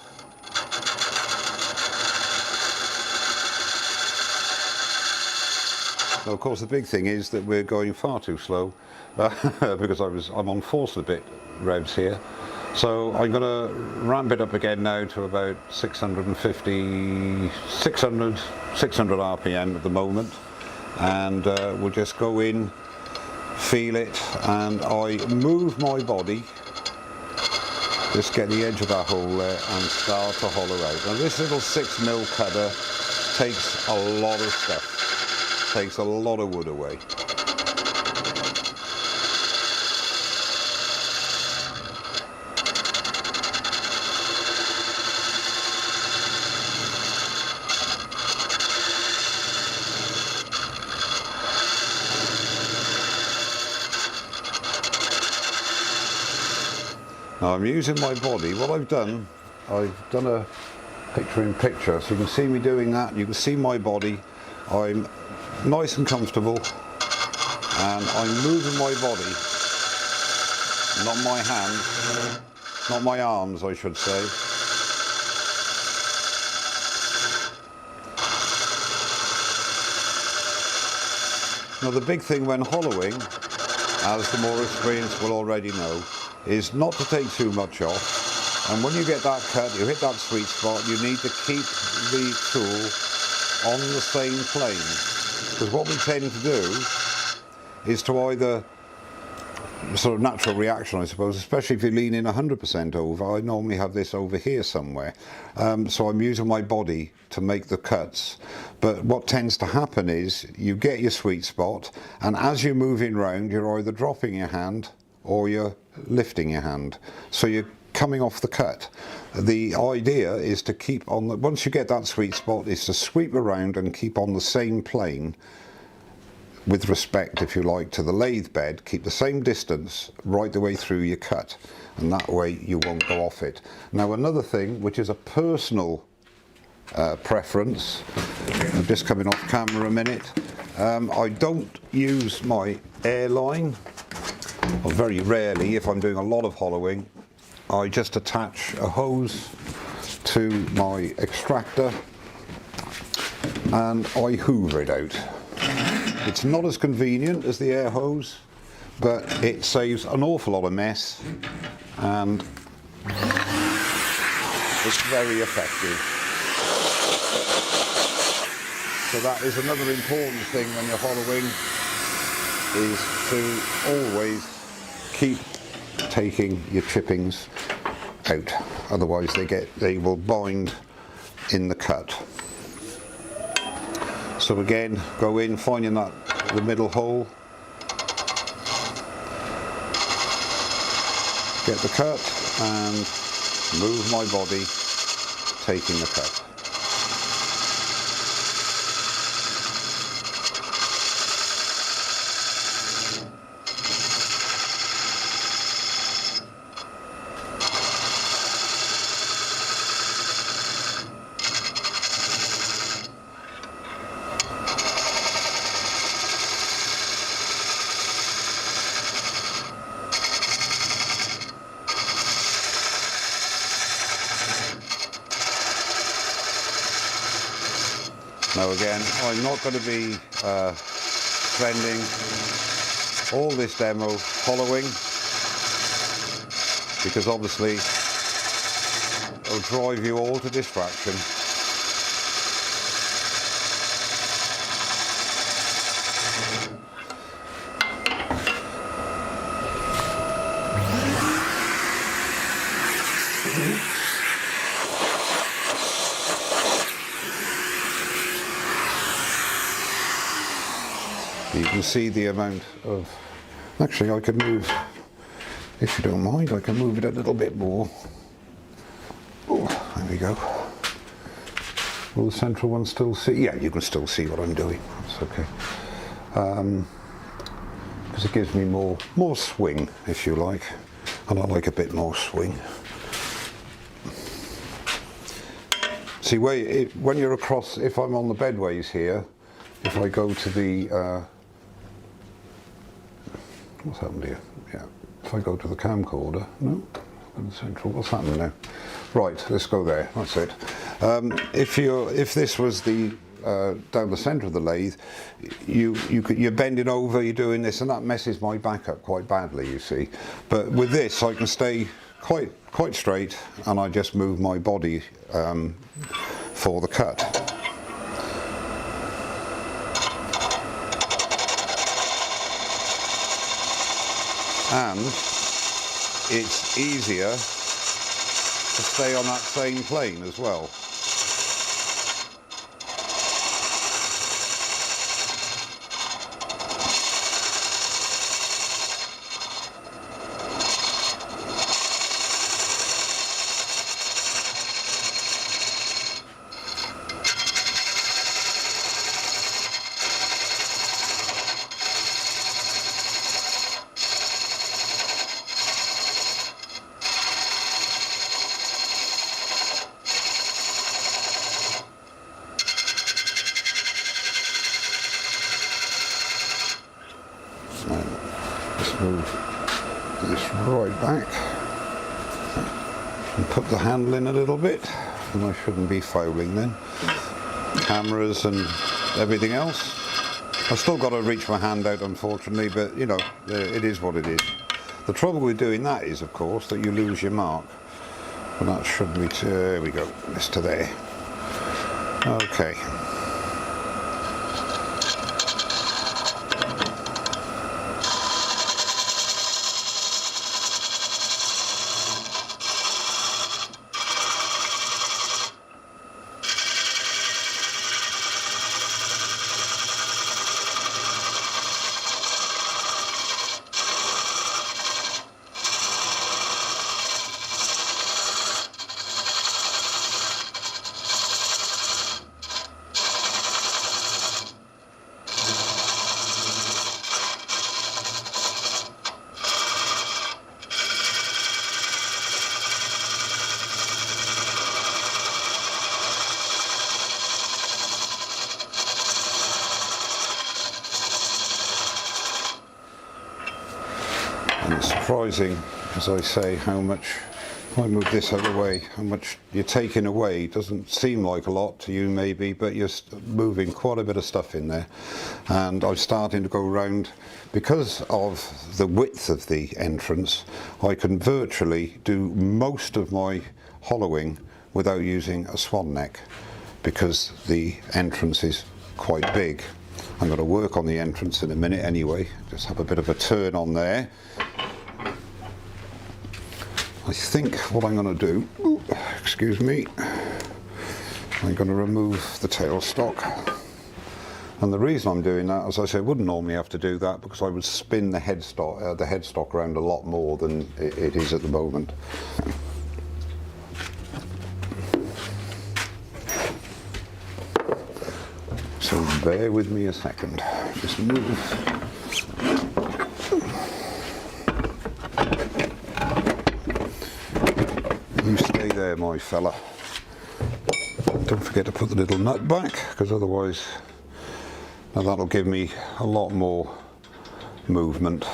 Now, of course, the big thing is that we're going far too slow because I'm on force a bit revs here. So I'm going to ramp it up again now to about 600 RPM at the moment, and we'll just go in, feel it, and I move my body, just get the edge of that hole there and start to hollow out. Now this little 6mm cutter takes a lot of stuff. Takes a lot of wood away. Now I'm using my body. What I've done a picture-in-picture, so you can see me doing that. You can see my body. I'm nice and comfortable, and I'm moving my body, not my hands, not my arms I should say. Now the big thing when hollowing, as the more experienced will already know, is not to take too much off, and when you get that cut, you hit that sweet spot, you need to keep the tool on the same plane. Because what we tend to do is to either, sort of natural reaction I suppose, especially if you lean in 100% over, I normally have this over here somewhere, so I'm using my body to make the cuts, but what tends to happen is you get your sweet spot, and as you're moving round you're either dropping your hand or you're lifting your hand, so you're coming off the cut. The idea is to keep on once you get that sweet spot, is to sweep around and keep on the same plane with respect, if you like, to the lathe bed, keep the same distance right the way through your cut, and that way you won't go off it. Now another thing, which is a personal preference, I'm just coming off camera a minute, I don't use my airline, or very rarely if I'm doing a lot of hollowing. I just attach a hose to my extractor and I hoover it out. It's not as convenient as the air hose, but it saves an awful lot of mess and it's very effective. So that is another important thing when you're hollowing, is to always keep taking your chippings out, otherwise they will bind in the cut. So again, go in, finding the middle hole, get the cut and move my body taking the cut. Now again, I'm not going to be spending all this demo hollowing, because obviously it'll drive you all to distraction. You can see the amount of, actually I could move, if you don't mind, I can move it a little bit more. Oh, there we go. Will the central one still see? Yeah, you can still see what I'm doing, that's okay. Because it gives me more swing, if you like, and I like a bit more swing. See, when you're across, if I'm on the bedways here, if I go to the, what's happened here? Yeah, if I go to the camcorder, no, the central, what's happening now? Right, let's go there, that's it. If this was the down the centre of the lathe, you're bending over, you're doing this, and that messes my back up quite badly, you see. But with this, I can stay quite straight, and I just move my body for the cut. And it's easier to stay on that same plane as well. Just move this right back and put the handle in a little bit, and I shouldn't be fouling then. Cameras and everything else. I've still got to reach my hand out, unfortunately, but you know, it is what it is. The trouble with doing that is, of course, that you lose your mark. And that shouldn't be too, there we go, this to there. Okay. And it's surprising, as I say, how much, if I move this out of the way, how much you're taking away. It doesn't seem like a lot to you maybe, but you're moving quite a bit of stuff in there. And I'm starting to go around, because of the width of the entrance, I can virtually do most of my hollowing without using a swan neck, because the entrance is quite big. I'm going to work on the entrance in a minute anyway, just have a bit of a turn on there. I think what I'm going to do, excuse me, I'm going to remove the tailstock. And the reason I'm doing that, as I say, I wouldn't normally have to do that, because I would spin the headstock around a lot more than it is at the moment. So bear with me a second, just move. You stay there, my fella. Don't forget to put the little nut back, because otherwise now that'll give me a lot more movement.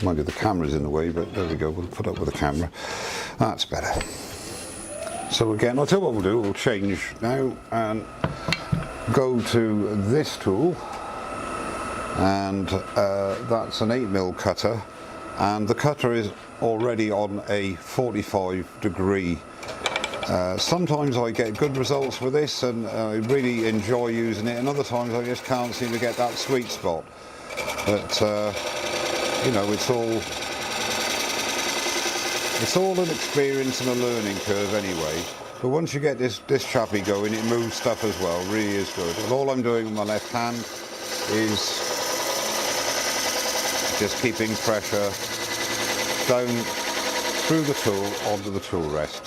Mind you, the camera's in the way, but there we go, we'll put up with the camera. That's better. So again, I'll tell you what we'll do, we'll change now and go to this tool, and that's an 8mm cutter, and the cutter is already on a 45°. Sometimes I get good results with this and I really enjoy using it, and other times I just can't seem to get that sweet spot. But you know, it's all an experience and a learning curve anyway. But once you get this chappy going, it moves stuff as well, really is good. And all I'm doing with my left hand is just keeping pressure down through the tool onto the tool rest.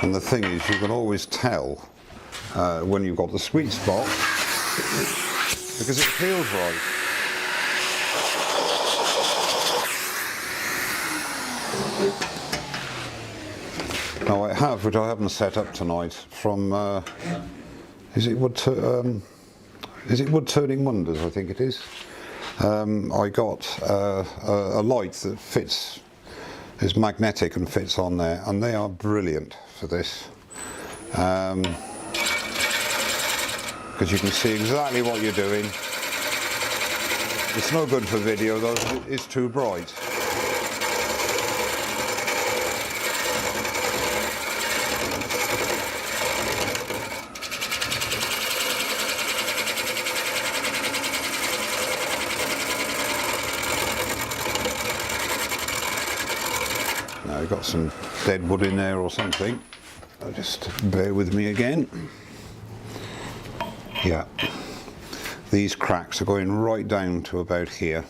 And the thing is, you can always tell when you've got the sweet spot, because it feels right. Now I have, which I haven't set up tonight, from is it Wood Turning Wonders, I think it is. I got a light that fits, is magnetic and fits on there, and they are brilliant for this, because you can see exactly what you're doing. It's no good for video though, it's too bright. Now I've got some dead wood in there or something. Just bear with me again. Yeah, these cracks are going right down to about here.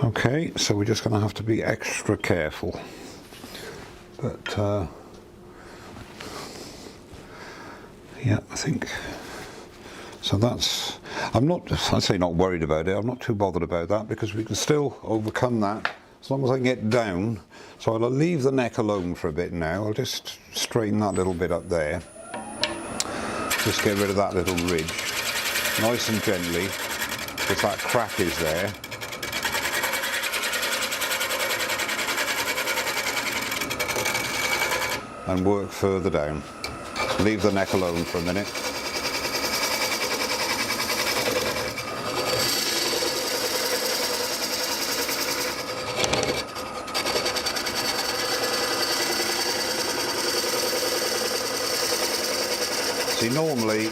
Okay, so we're just going to have to be extra careful. But yeah, I think so. That's, I'm not, I'd say not worried about it. I'm not too bothered about that, because we can still overcome that as long as I can get down. So I'll leave the neck alone for a bit now. I'll just straighten that little bit up there. Just get rid of that little ridge, nice and gently, because that crack is there. And work further down. Leave the neck alone for a minute. See, normally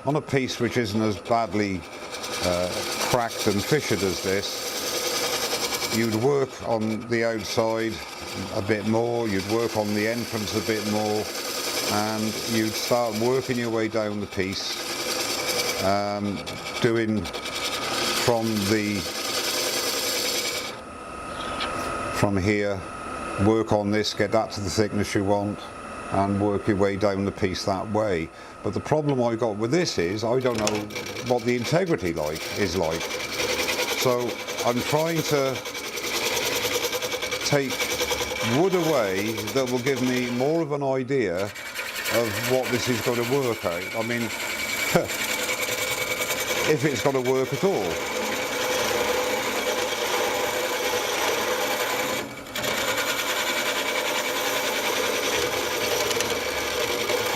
on a piece which isn't as badly cracked and fissured as this, you'd work on the outside a bit more, you'd work on the entrance a bit more, and you'd start working your way down the piece, doing from the from here, work on this, get that to the thickness you want, and work your way down the piece that way. But the problem I got with this is I don't know what the integrity is like. So I'm trying to take wood away that will give me more of an idea of what this is going to work out. I mean, if it's going to work at all.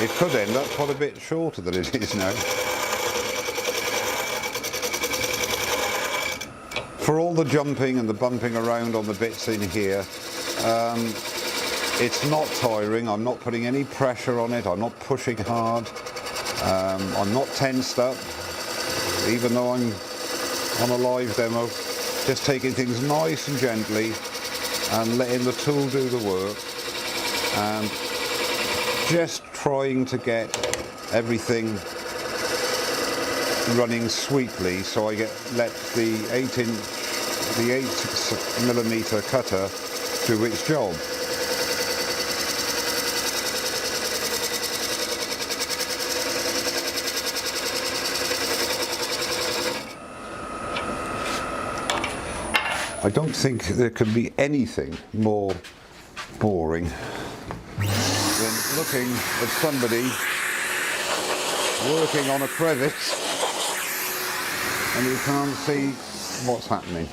It could end up quite a bit shorter than it is now. For all the jumping and the bumping around on the bits in here, it's not tiring. I'm not putting any pressure on it. I'm not pushing hard. I'm not tensed up, even though I'm on a live demo. Just taking things nice and gently and letting the tool do the work, and just trying to get everything running sweetly, so I let the 8mm cutter do its job. I don't think there could be anything more boring than looking at somebody working on a crevice and you can't see what's happening.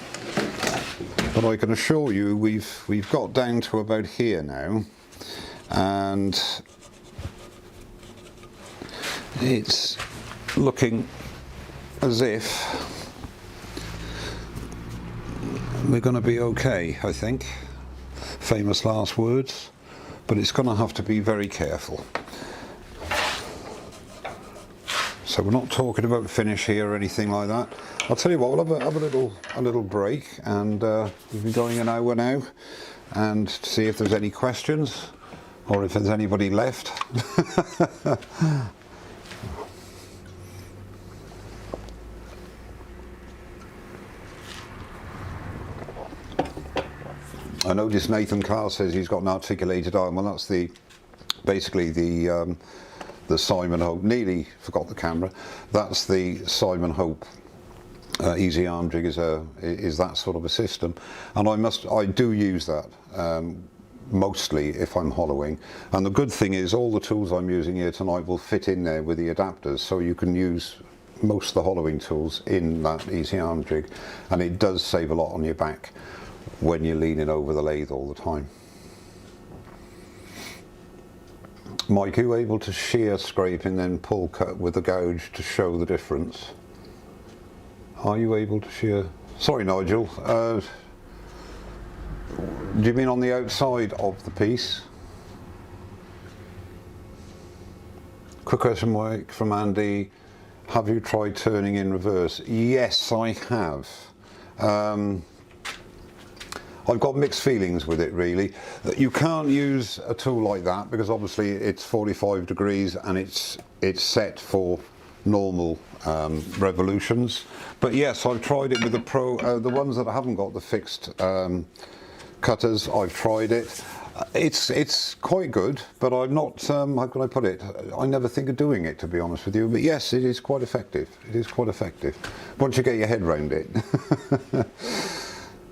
But I can assure you we've got down to about here now, and it's looking as if we're going to be okay, I think. Famous last words. But it's going to have to be very careful. So we're not talking about finish here or anything like that. I'll tell you what, we'll have a little break, and we've been going an hour now, and see if there's any questions or if there's anybody left. I noticed Nathan Carr says he's got an articulated arm. Well, that's basically the Simon Hope. Nearly forgot the camera. That's the Simon Hope easy arm jig. Is that sort of a system, and I do use that mostly if I'm hollowing. And the good thing is all the tools I'm using here tonight will fit in there with the adapters, so you can use most of the hollowing tools in that easy arm jig, and it does save a lot on your back when you're leaning over the lathe all the time. Mike, are you able to shear, scrape and then pull cut with the gouge to show the difference? Are you able to shear? Sorry Nigel, do you mean on the outside of the piece? Quick question, Mike, from Andy. Have you tried turning in reverse? Yes, I have. I've got mixed feelings with it, really. You can't use a tool like that because obviously it's 45 degrees and it's set for normal revolutions. But yes, I've tried it with the the ones that haven't got the fixed cutters. I've tried it. It's quite good, but I'm not, how can I put it, I never think of doing it, to be honest with you. But yes, it is quite effective. It is quite effective once you get your head around it.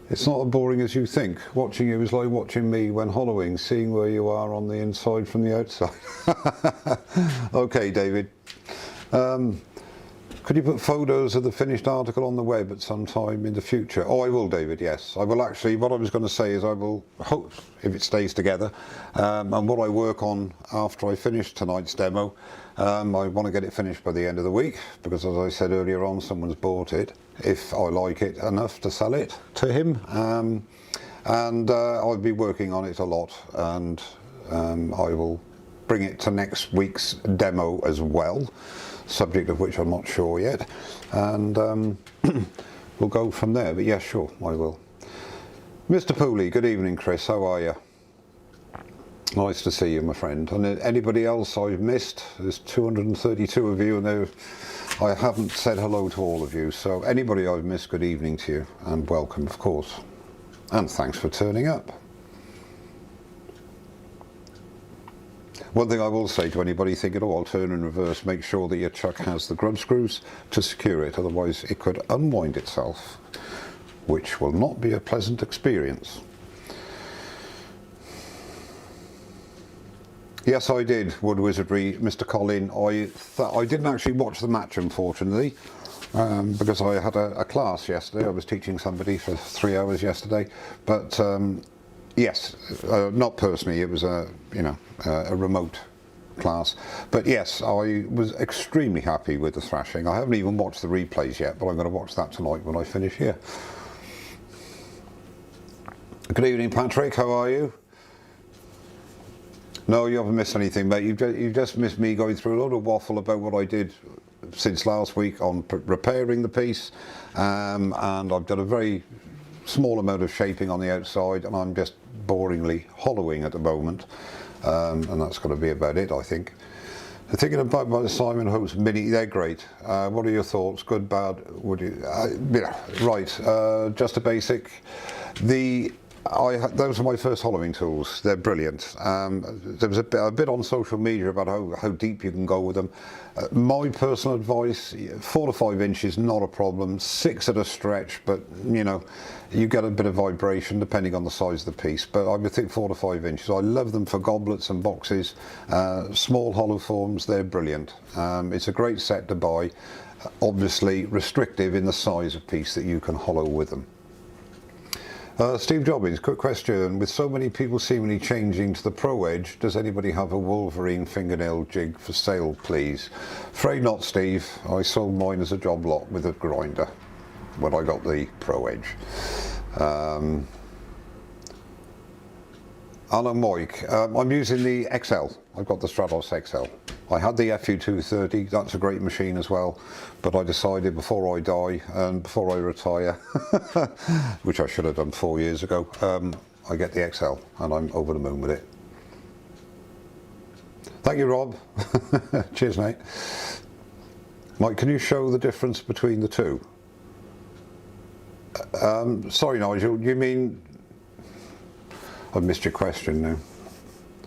It's not as boring as you think. Watching you is like watching me when hollowing, seeing where you are on the inside from the outside. Okay, David. Could you put photos of the finished article on the web at some time in the future? Oh, I will, David, yes. I will actually, what I was going to say is I will hope, if it stays together, and what I work on after I finish tonight's demo, I want to get it finished by the end of the week, because as I said earlier on, someone's bought it, if I like it enough to sell it to him. And I'll be working on it a lot, and I will bring it to next week's demo as well, subject of which I'm not sure yet, and we'll go from there. But yeah, sure, I will. Mr. Pooley, good evening, Chris, how are you? Nice to see you, my friend. And anybody else I've missed? There's 232 of you, and I haven't said hello to all of you, so anybody I've missed, good evening to you, and welcome, of course. And thanks for turning up. One thing I will say to anybody thinking, oh, I'll turn in reverse, make sure that your chuck has the grub screws to secure it, otherwise it could unwind itself, which will not be a pleasant experience. Yes, I did, Wood Wizardry, Mr. Colin. I didn't actually watch the match, unfortunately, because I had a class yesterday. I was teaching somebody for 3 hours yesterday, but yes, not personally. It was a remote class, but yes, I was extremely happy with the thrashing. I haven't even watched the replays yet, but I'm going to watch that tonight when I finish here. Good evening, Patrick. How are you? No, you haven't missed anything, mate. You've just missed me going through a lot of waffle about what I did since last week on repairing the piece, and I've done a very small amount of shaping on the outside, and I'm just boringly hollowing at the moment, and that's going to be about it, I think. Thinking about my Simon Hope's Mini, they're great. What are your thoughts? Good, bad? Would you? Yeah, right. Just a basic. Those are my first hollowing tools. They're brilliant. There was a bit on social media about how deep you can go with them. My personal advice: 4 to 5 inches, not a problem. 6 at a stretch, but you get a bit of vibration depending on the size of the piece. But I would think 4 to 5 inches. I love them for goblets and boxes. Small hollow forms, they're brilliant. It's a great set to buy. Obviously restrictive in the size of piece that you can hollow with them. Steve Jobbins, quick question. With so many people seemingly changing to the Pro Edge, does anybody have a Wolverine fingernail jig for sale, please? Afraid not, Steve. I sold mine as a job lot with a grinder when I got the Pro Edge. Alan Moik, I'm using the XL. I've got the Stratos XL. I had the FU230, that's a great machine as well, but I decided before I die and before I retire, which I should have done 4 years ago, I get the XL and I'm over the moon with it. Thank you, Rob. Cheers, mate. Mike, can you show the difference between the two? Sorry, Nigel, you mean... I've missed your question now.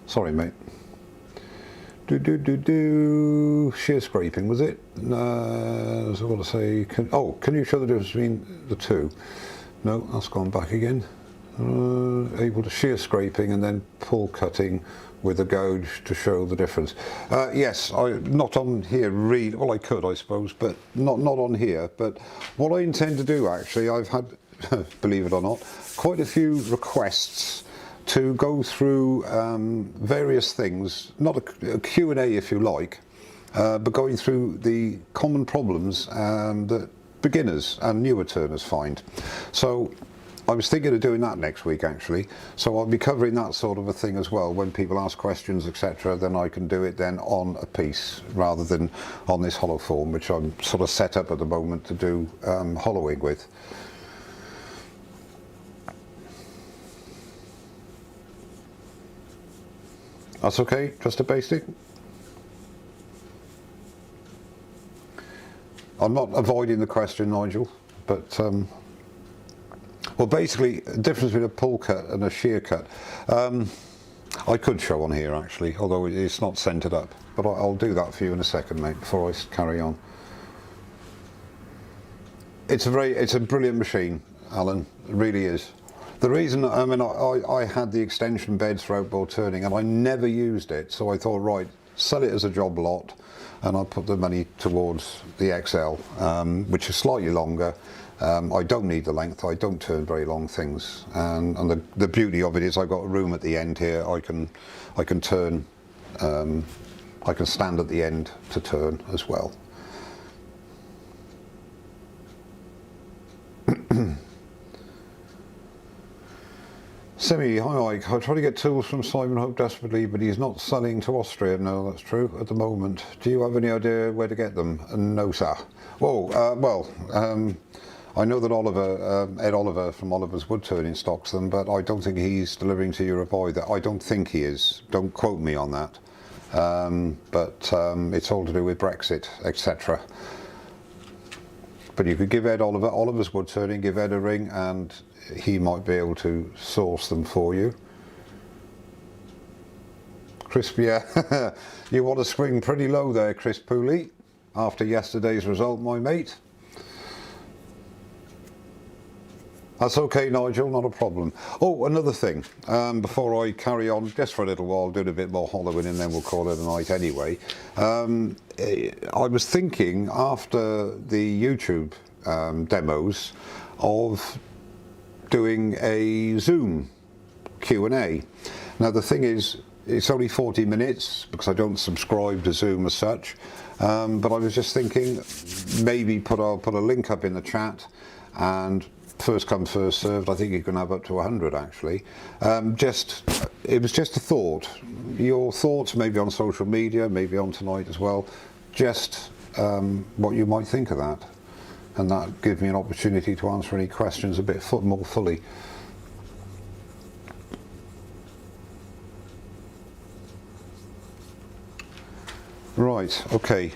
Sorry, mate. Shear scraping, was it? So I want to say, can you show the difference between the two? No, that's gone back again. Able to shear scraping and then pull cutting with a gouge to show the difference. Yes, not on here really. Well, I could, I suppose, but not on here. But what I intend to do, actually, I've had, believe it or not, quite a few requests to go through various things, not a Q&A if you like, but going through the common problems that beginners and newer turners find. So I was thinking of doing that next week, actually. So I'll be covering that sort of a thing as well. When people ask questions, etc., then I can do it then on a piece rather than on this hollow form, which I'm sort of set up at the moment to do hollowing with. That's okay, just a basic. I'm not avoiding the question, Nigel, but well, basically, the difference between a pull cut and a shear cut. I could show on here actually, although it's not centered up, but I'll do that for you in a second, mate, before I carry on. It's a brilliant machine, Alan. It really is. The reason, I mean, I had the extension beds for outboard turning and I never used it, so I thought, right, sell it as a job lot, and I'll put the money towards the XL, which is slightly longer. I don't need the length, I don't turn very long things, and the beauty of it is I've got a room at the end here. I can turn, I can stand at the end to turn as well. Simi, hi Mike, I try to get tools from Simon Hope desperately, but he's not selling to Austria. No, that's true, at the moment. Do you have any idea where to get them? No, sir. Well, I know that Ed Oliver from Oliver's Woodturning stocks them, but I don't think he's delivering to Europe either. I don't think he is. Don't quote me on that. But it's all to do with Brexit, etc. But you could give Ed Oliver's wood turning, give Ed a ring, and he might be able to source them for you. Chris, yeah, you want to swing pretty low there, Chris Pooley, after yesterday's result, my mate. That's okay, Nigel, not a problem. Oh, another thing, before I carry on, just for a little while, doing a bit more hollowing and then we'll call it a night anyway. I was thinking, after the YouTube demos, of doing a Zoom Q&A. Now the thing is, it's only 40 minutes because I don't subscribe to Zoom as such, but I was just thinking maybe I'll put a link up in the chat, and first come first served. I think you can have up to 100 actually. It was just a thought. Your thoughts maybe on social media, maybe on tonight as well, just what you might think of that, and that gives me an opportunity to answer any questions a bit more fully. Right, okay,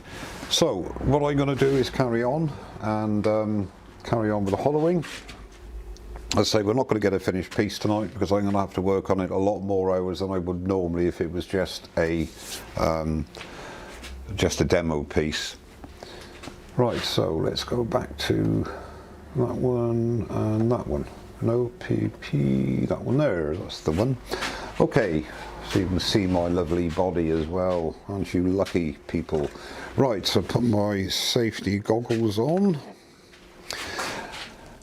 so what I'm going to do is carry on and carry on with the hollowing. As I say, we're not going to get a finished piece tonight because I'm going to have to work on it a lot more hours than I would normally if it was just a demo piece. Right, so let's go back to that one and that one. No PP, that one there, that's the one. Okay. So you can see my lovely body as well, aren't you lucky people? Right, so put my safety goggles on,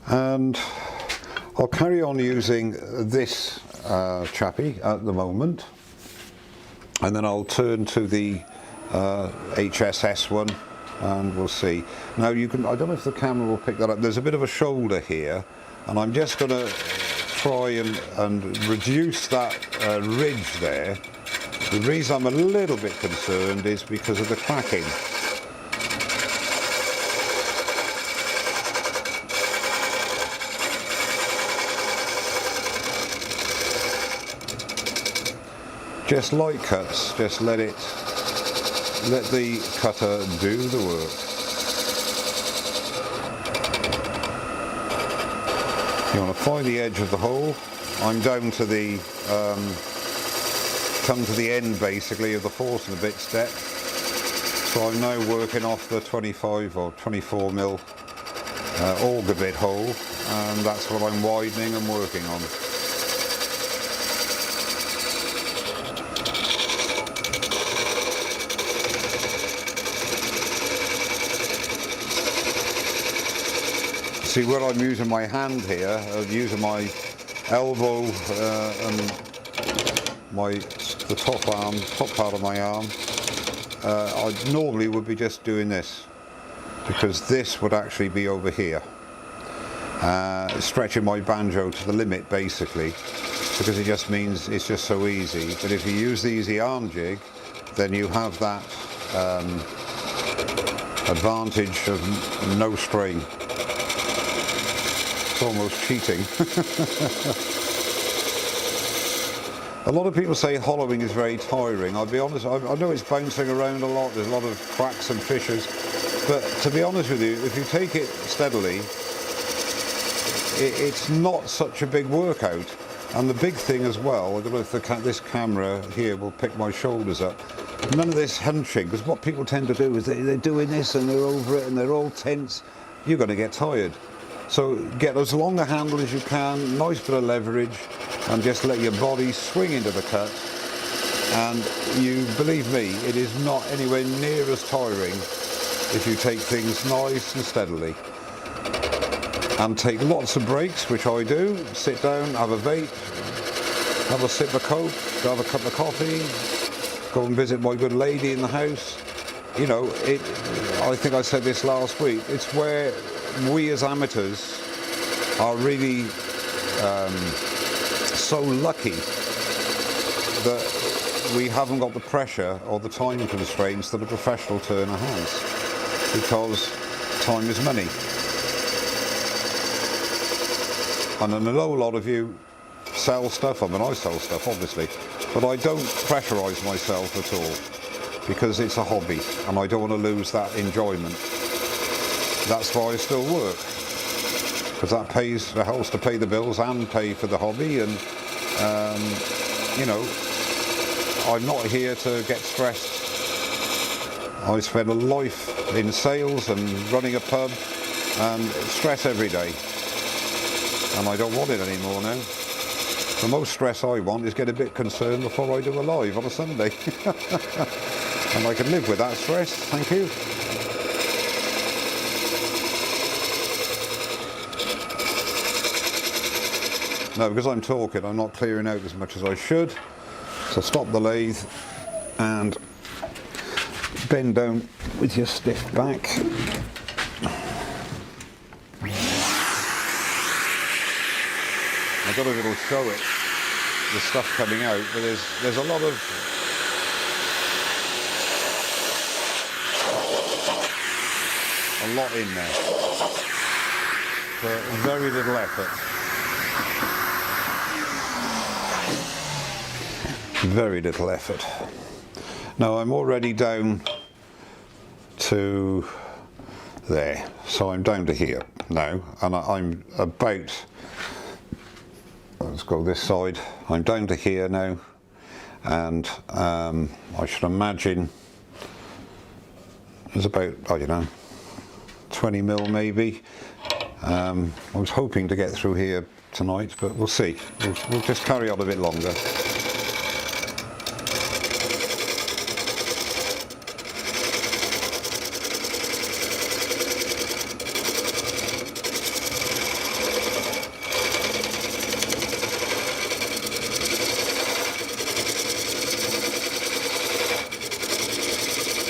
and I'll carry on using this chappy at the moment, and then I'll turn to the HSS one and we'll see. Now you can, I don't know if the camera will pick that up, there's a bit of a shoulder here, and I'm just going to try and reduce that ridge there. The reason I'm a little bit concerned is because of the cracking. Just light cuts, just let the cutter do the work. You want to find the edge of the hole. I'm down to the come to the end basically of the forcing a bit step. So I'm now working off the 25 or 24 mil auger bit hole, and that's what I'm widening and working on. See, where I'm using my hand here, using my elbow and the top part of my arm, I normally would be just doing this, because this would actually be over here, stretching my banjo to the limit basically, because it just means it's just so easy. But if you use the easy arm jig, then you have that advantage of no strain. Almost cheating. A lot of people say hollowing is very tiring. I'll be honest, I know it's bouncing around a lot, there's a lot of cracks and fissures, but to be honest with you, if you take it steadily, it's not such a big workout. And the big thing as well, I don't know if this camera here will pick my shoulders up, none of this hunching, because what people tend to do is they're doing this and they're over it and they're all tense. You're going to get tired. So get as long a handle as you can, nice bit of leverage, and just let your body swing into the cut. And you believe me, it is not anywhere near as tiring if you take things nice and steadily. And take lots of breaks, which I do. Sit down, have a vape, have a sip of Coke, have a cup of coffee, go and visit my good lady in the house. You know, I think I said this last week, it's where we as amateurs are really so lucky that we haven't got the pressure or the time constraints that a professional turner has, because time is money. And I know a lot of you sell stuff, I mean I sell stuff obviously, but I don't pressurise myself at all, because it's a hobby and I don't want to lose that enjoyment. that's why I still work, because that helps to pay the bills and pay for the hobby. And you know, I'm not here to get stressed. I spend a life in sales and running a pub, and stress every day, and I don't want it anymore now. The most stress I want is get a bit concerned before I do a live on a Sunday. And I can live with that stress, thank you. No, because I'm talking, I'm not clearing out as much as I should. So stop the lathe and bend down with your stiff back. I got a little show it, the stuff coming out, but there's a lot of in there for very little effort. Very little effort. Now I'm already down to there, so I'm down to here now, and I'm about, let's go this side, I'm down to here now, and I should imagine there's about, I don't know, 20 mil maybe. I was hoping to get through here tonight, but we'll see. We'll just carry on a bit longer.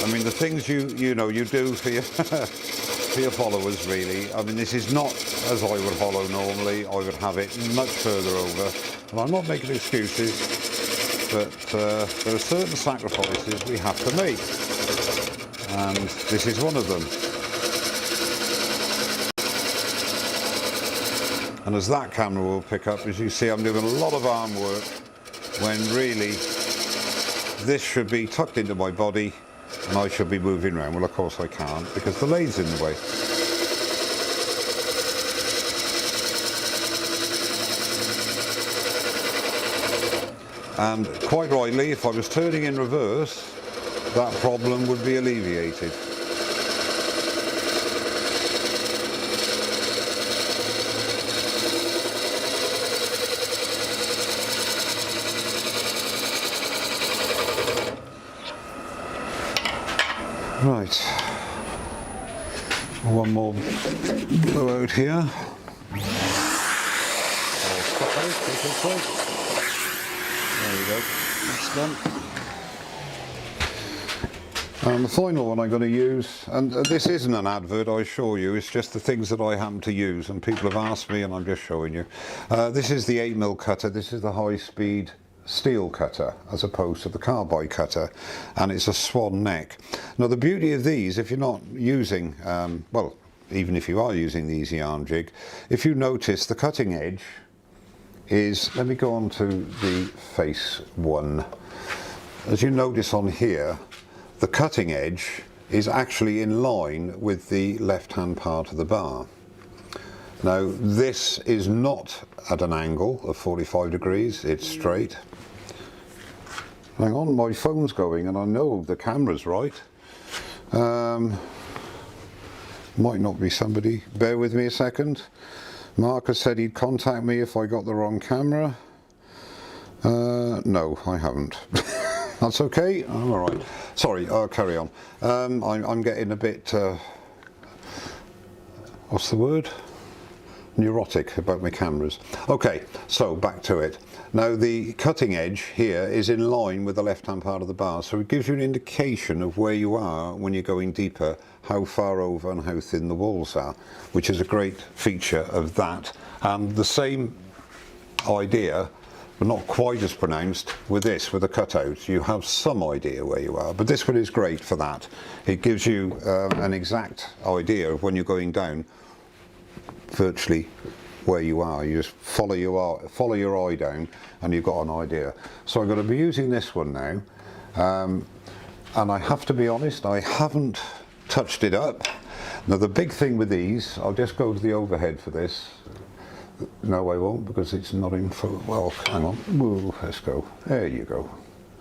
I mean, the things you know you do for your for your followers, really. I mean, this is not as I would hollow normally. I would have it much further over. And I'm not making excuses, but there are certain sacrifices we have to make, and this is one of them. And as that camera will pick up, as you see, I'm doing a lot of arm work when really this should be tucked into my body and I should be moving around. Well, of course I can't, because the lathe's in the way. And quite rightly, if I was turning in reverse, that problem would be alleviated. Right, one more blow out here. There you go, that's done. And the final one I'm going to use, and this isn't an advert, I assure you, it's just the things that I happen to use, and people have asked me and I'm just showing you. This is the 8mm cutter. This is the high-speed steel cutter as opposed to the carbide cutter, and it's a swan neck. Now the beauty of these, if you're not using, well, even if you are using the easy arm jig, if you notice the cutting edge is, let me go on to the face one. As you notice on here, the cutting edge is actually in line with the left hand part of the bar. Now this is not at an angle of 45 degrees, it's straight. Hang on, my phone's going and I know the camera's right. Might not be somebody, bear with me a second. Mark has said he'd contact me if I got the wrong camera. No, I haven't. That's okay, I'm alright. Sorry, I'll carry on. I'm getting a bit, what's the word? Neurotic about my cameras. Okay, so back to it. Now the cutting edge here is in line with the left hand part of the bar, so it gives you an indication of where you are when you're going deeper, how far over and how thin the walls are, which is a great feature of that. And the same idea, but not quite as pronounced with this, with the cutout. You have some idea where you are, but this one is great for that. It gives you an exact idea of when you're going down, virtually where you are. You just follow your eye down and you've got an idea. So I'm going to be using this one now, and I have to be honest, I haven't touched it up. Now the big thing with these, I'll just go to the overhead for this. No, I won't, because it's not in full. Well, hang on. Whoa, let's go. There you go.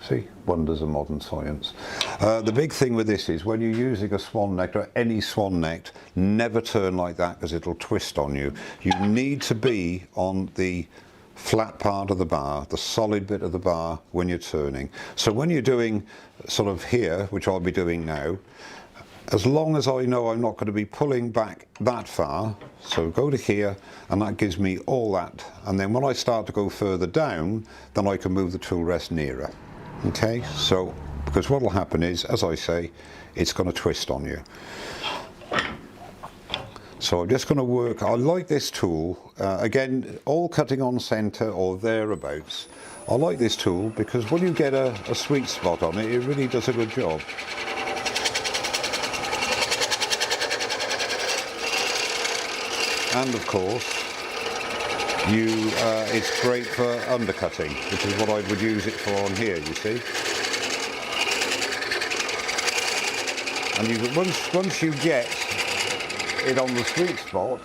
See, wonders of modern science. The big thing with this is when you're using a swan neck or any swan neck, never turn like that because it'll twist on you. You need to be on the flat part of the bar, the solid bit of the bar when you're turning. So when you're doing sort of here, which I'll be doing now, as long as I know I'm not going to be pulling back that far, so go to here, and that gives me all that, and then when I start to go further down, then I can move the tool rest nearer. Okay, so because what will happen is, as I say, it's going to twist on you. So I'm just going to work. I like this tool, again, all cutting on centre or thereabouts. I like this tool because when you get a sweet spot on it, it really does a good job. And of course, it's great for undercutting, which is what I would use it for on here, you see. And once you get it on the sweet spot,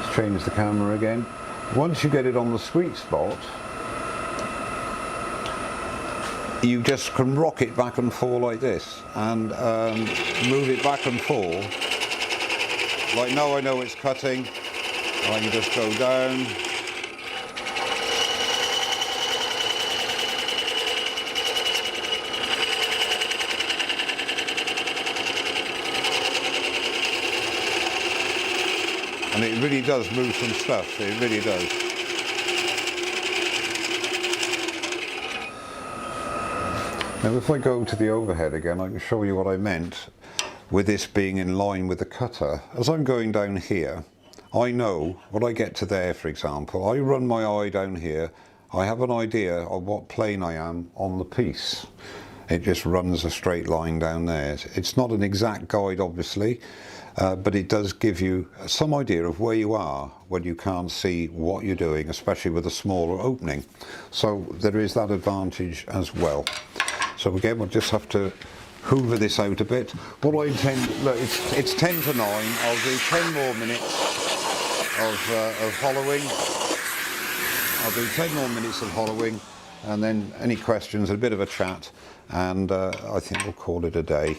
let's change the camera again. Once you get it on the sweet spot, you just can rock it back and forth like this, and move it back and forth. Like now I know it's cutting, and I can just go down. And it really does move some stuff, it really does. Now if I go to the overhead again, I can show you what I meant with this being in line with the cutter. As I'm going down here, I know when I get to there, for example, I run my eye down here, I have an idea of what plane I am on the piece. It just runs a straight line down there. It's not an exact guide, obviously, but it does give you some idea of where you are when you can't see what you're doing, especially with a smaller opening. So there is that advantage as well. So again, we'll just have to hoover this out a bit. What I intend, look, it's 10 to 9. I'll do 10 more minutes of hollowing. I'll do 10 more minutes of hollowing, and then any questions, a bit of a chat, and I think we'll call it a day.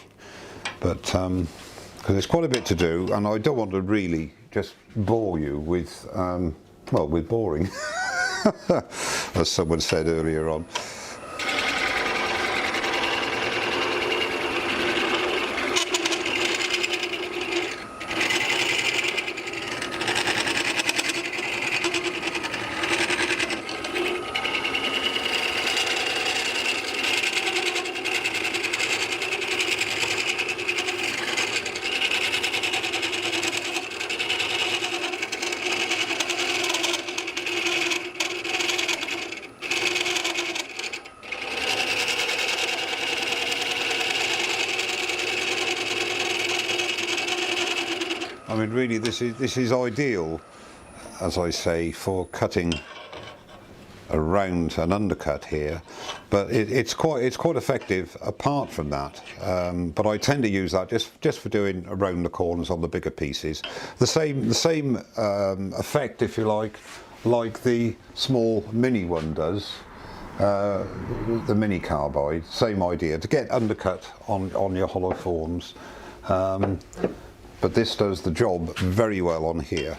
But because there's quite a bit to do, and I don't want to really just bore you with, well, with boring, as someone said earlier on. I mean, really, this is ideal, as I say, for cutting around an undercut here, but it's quite effective apart from that. But I tend to use that just for doing around the corners on the bigger pieces. The same effect, if you like the small mini one does. The mini carbide, same idea, to get undercut on your hollow forms. But this does the job very well on here.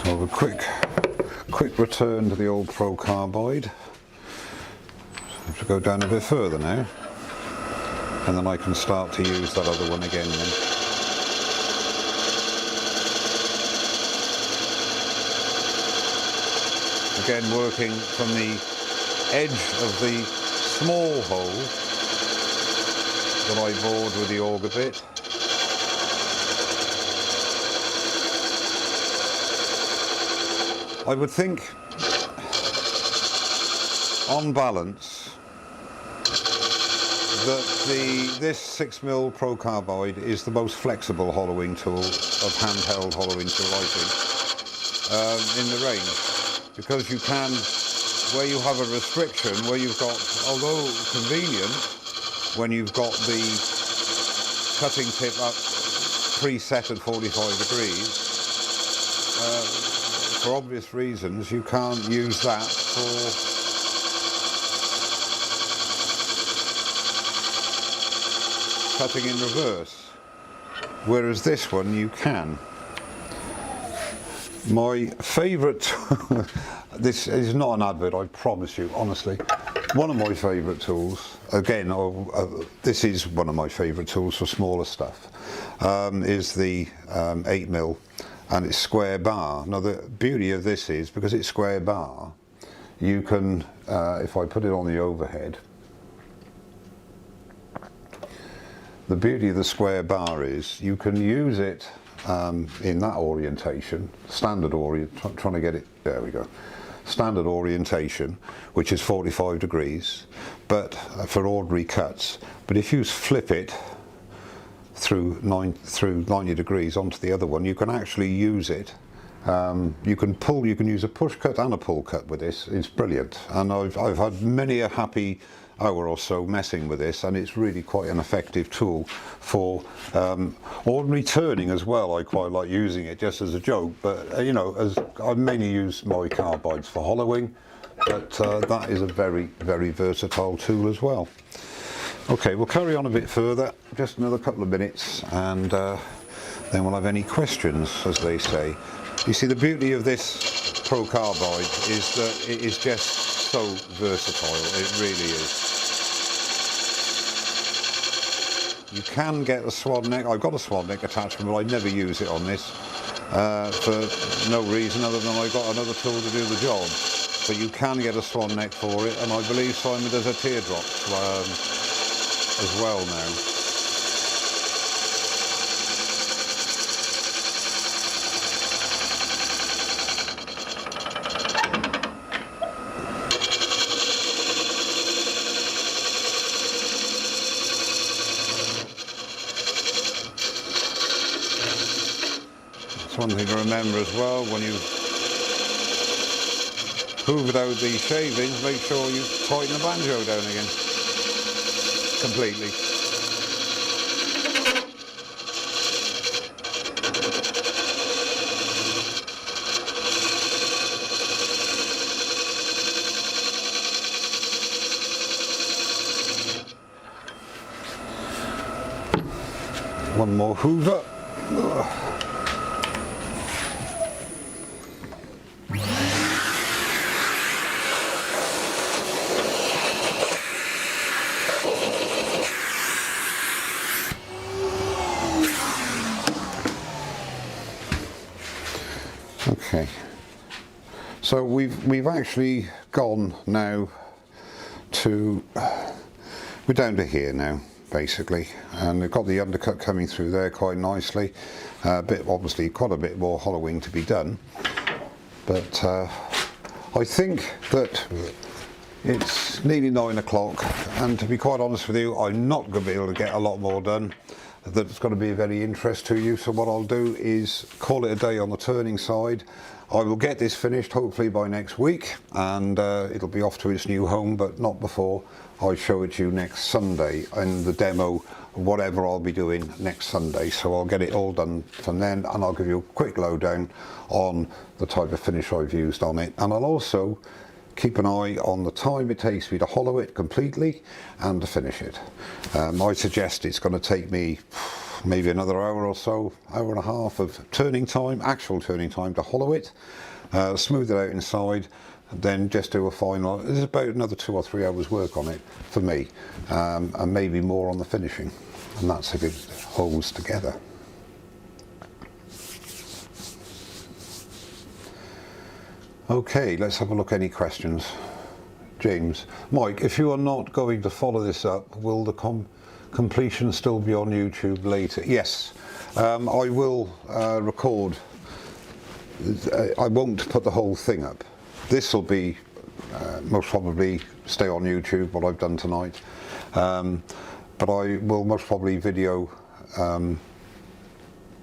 So a quick return to the old Pro Carbide. So I have to go down a bit further now, and then I can start to use that other one again then. Again, working from the edge of the small hole that I bored with the auger bit. I would think, on balance, that this 6mm Pro Carbide is the most flexible hollowing tool of handheld hollowing tool, I think, in the range, because you can, where you have a restriction, where you've got, although convenient, when you've got the cutting tip up preset at 45 degrees, for obvious reasons you can't use that for cutting in reverse, whereas this one you can. My favourite, this is not an advert, I promise you, honestly. One of my favourite tools, again, this is one of my favourite tools for smaller stuff, is the 8mm, and it's square bar. Now the beauty of this is, because it's square bar, you can, if I put it on the overhead, the beauty of the square bar is you can use it in that orientation, standard trying to get it, there we go, standard orientation, which is 45 degrees, but for ordinary cuts. But if you flip it through 90 degrees onto the other one, you can actually use it. You can use a push cut and a pull cut with this. It's brilliant, and I've had many a happy hour or so messing with this, and it's really quite an effective tool for ordinary turning as well. I quite like using it just as a joke, but you know, as I mainly use my carbides for hollowing, but that is a very, very versatile tool as well. Okay, we'll carry on a bit further, just another couple of minutes, and then we'll have any questions, as they say. You see, the beauty of this Pro Carbide is that it is just so versatile, it really is. You can get a swan neck. I've got a swan neck attachment, but I never use it on this for no reason other than I've got another tool to do the job. But you can get a swan neck for it, and I believe, Simon, there's a teardrop as well now. One thing to remember as well, when you've hoovered out these shavings, make sure you tighten the banjo down again completely. One more hoover. Okay, so we've actually gone now to, we're down to here now basically, and we've got the undercut coming through there quite nicely. Obviously quite a bit more hollowing to be done, but I think that it's nearly 9 o'clock, and to be quite honest with you, I'm not going to be able to get a lot more done that's going to be of any interest to you. So what I'll do is call it a day on the turning side. I will get this finished hopefully by next week, and it'll be off to its new home, but not before I show it to you next Sunday, and the demo, whatever I'll be doing next Sunday. So I'll get it all done from then, and I'll give you a quick lowdown on the type of finish I've used on it, and I'll also keep an eye on the time it takes me to hollow it completely and to finish it. I suggest it's going to take me maybe another hour or so, hour and a half of turning time, actual turning time, to hollow it, smooth it out inside, and then just do a final. There's about another 2 or 3 hours work on it for me, and maybe more on the finishing, and that's if it holds together. Okay, let's have a look. Any questions? James. Mike, if you are not going to follow this up, will the completion still be on YouTube later? Yes, I will record I won't put the whole thing up. This will be most probably stay on YouTube, what I've done tonight, but I will most probably video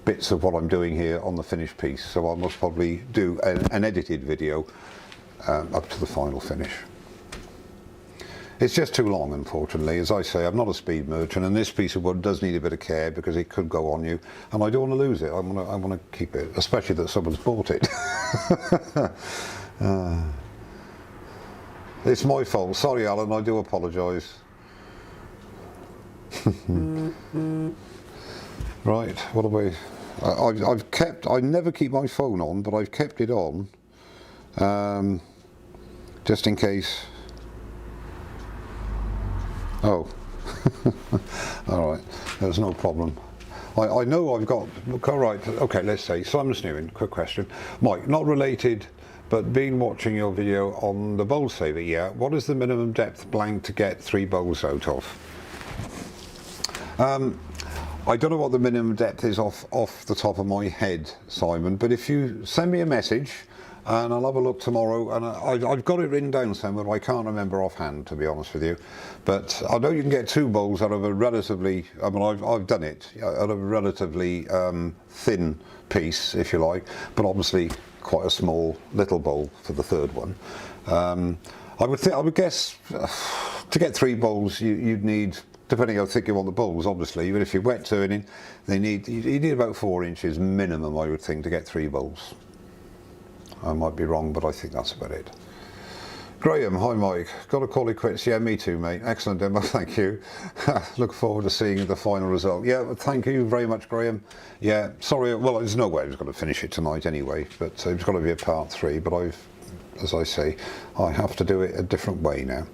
bits of what I'm doing here on the finished piece, so I'll most probably do an edited video up to the final finish. It's just too long, unfortunately. As I say, I'm not a speed merchant, and this piece of wood does need a bit of care because it could go on you, and I don't want to lose it. I want to keep it, especially that someone's bought it. It's my fault. Sorry, Alan. I do apologise. Right. What have we? I've kept. I never keep my phone on, but I've kept it on, just in case. Oh, all right, there's no problem. I know I've got, all right, okay, let's say, Simon Snewin, quick question. Mike, not related, but been watching your video on the bowl saver, yeah. What is the minimum depth blank to get 3 bowls out of? I don't know what the minimum depth is off the top of my head, Simon, but if you send me a message, and I'll have a look tomorrow, and I've got it written down somewhere. I can't remember offhand, to be honest with you, but I know you can get 2 bowls out of a relatively, I mean, I've done it, out of a relatively thin piece, if you like, but obviously quite a small little bowl for the 3rd one. I would guess to get 3 bowls you'd need, depending how thick you want the bowls, obviously, but if you're wet turning, you need about 4 inches minimum, I would think, to get 3 bowls. I might be wrong, but I think that's about it. Graham, hi Mike. Got to call it quits. Yeah, me too, mate. Excellent demo, thank you. Look forward to seeing the final result. Yeah, thank you very much, Graham. Yeah, sorry, well, there's no way I was going to finish it tonight anyway, but it's got to be a part 3, but as I say, I have to do it a different way now.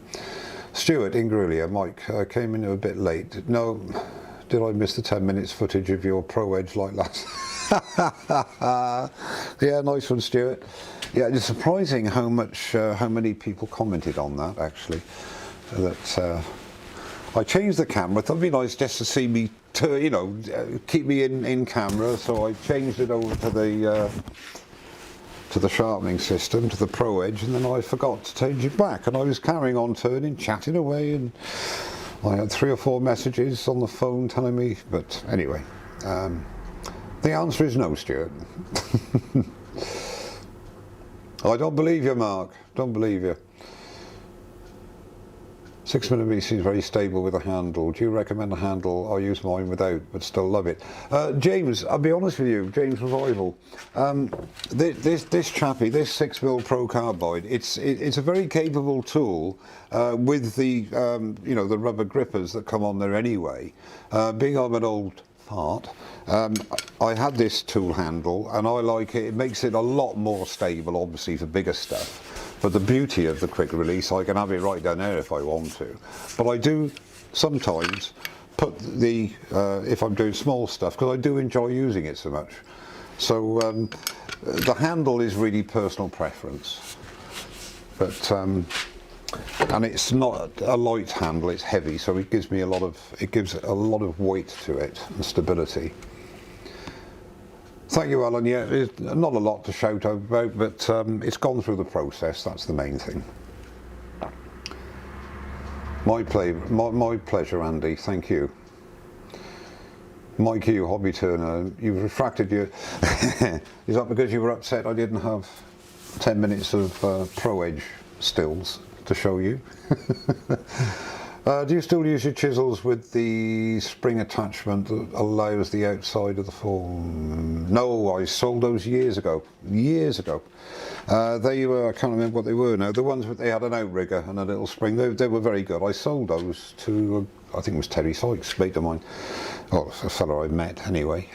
Stuart in Grulia, Mike, came in a bit late. No, did I miss the 10 minutes footage of your Pro Edge like that? Yeah, nice one, Stuart. Yeah, it's surprising how many people commented on that, actually. That I changed the camera. I thought it'd be nice just to see me, keep me in camera. So I changed it over to the sharpening system, to the Pro Edge, and then I forgot to change it back. And I was carrying on turning, chatting away, and I had 3 or 4 messages on the phone telling me. But anyway. The answer is no, Stuart. I don't believe you, Mark. Don't believe you. 6mm seems very stable with a handle. Do you recommend a handle? I use mine without, but still love it. James, I'll be honest with you, James Revival. This chappy, this 6mm Pro Carbide, it's a very capable tool with the the rubber grippers that come on there anyway. Being I'm an old fart, I had this tool handle and I like it. It makes it a lot more stable, obviously, for bigger stuff. But the beauty of the quick release, I can have it right down there if I want to. But I do sometimes put the, if I'm doing small stuff, because I do enjoy using it so much. So the handle is really personal preference. But and it's not a light handle, it's heavy, so it gives me a lot of weight to it and stability. Thank you, Alan. Yeah, it's not a lot to shout about, but it's gone through the process. That's the main thing. My pleasure, Andy. Thank you. Mike Hugh, Hobby Turner, you've refracted your... Is that because you were upset I didn't have 10 minutes of Pro Edge stills to show you? Do you still use your chisels with the spring attachment that allows the outside of the form? No, I sold those years ago. They were, I can't remember what they were now, the ones that they had an outrigger and a little spring, they were very good. I sold those to, I think it was Terry Sykes, mate of mine, a fellow I met anyway.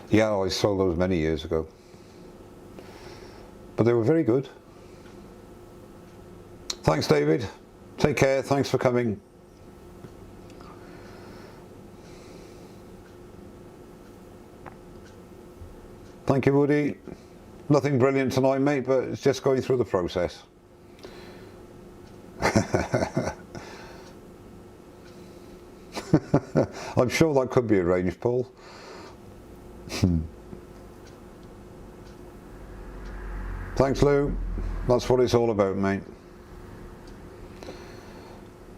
Yeah, I sold those many years ago. But they were very good. Thanks, David. Take care. Thanks for coming. Thank you, Woody. Nothing brilliant tonight, mate, but it's just going through the process. I'm sure that could be arranged, Paul. Thanks, Lou. That's what it's all about, mate.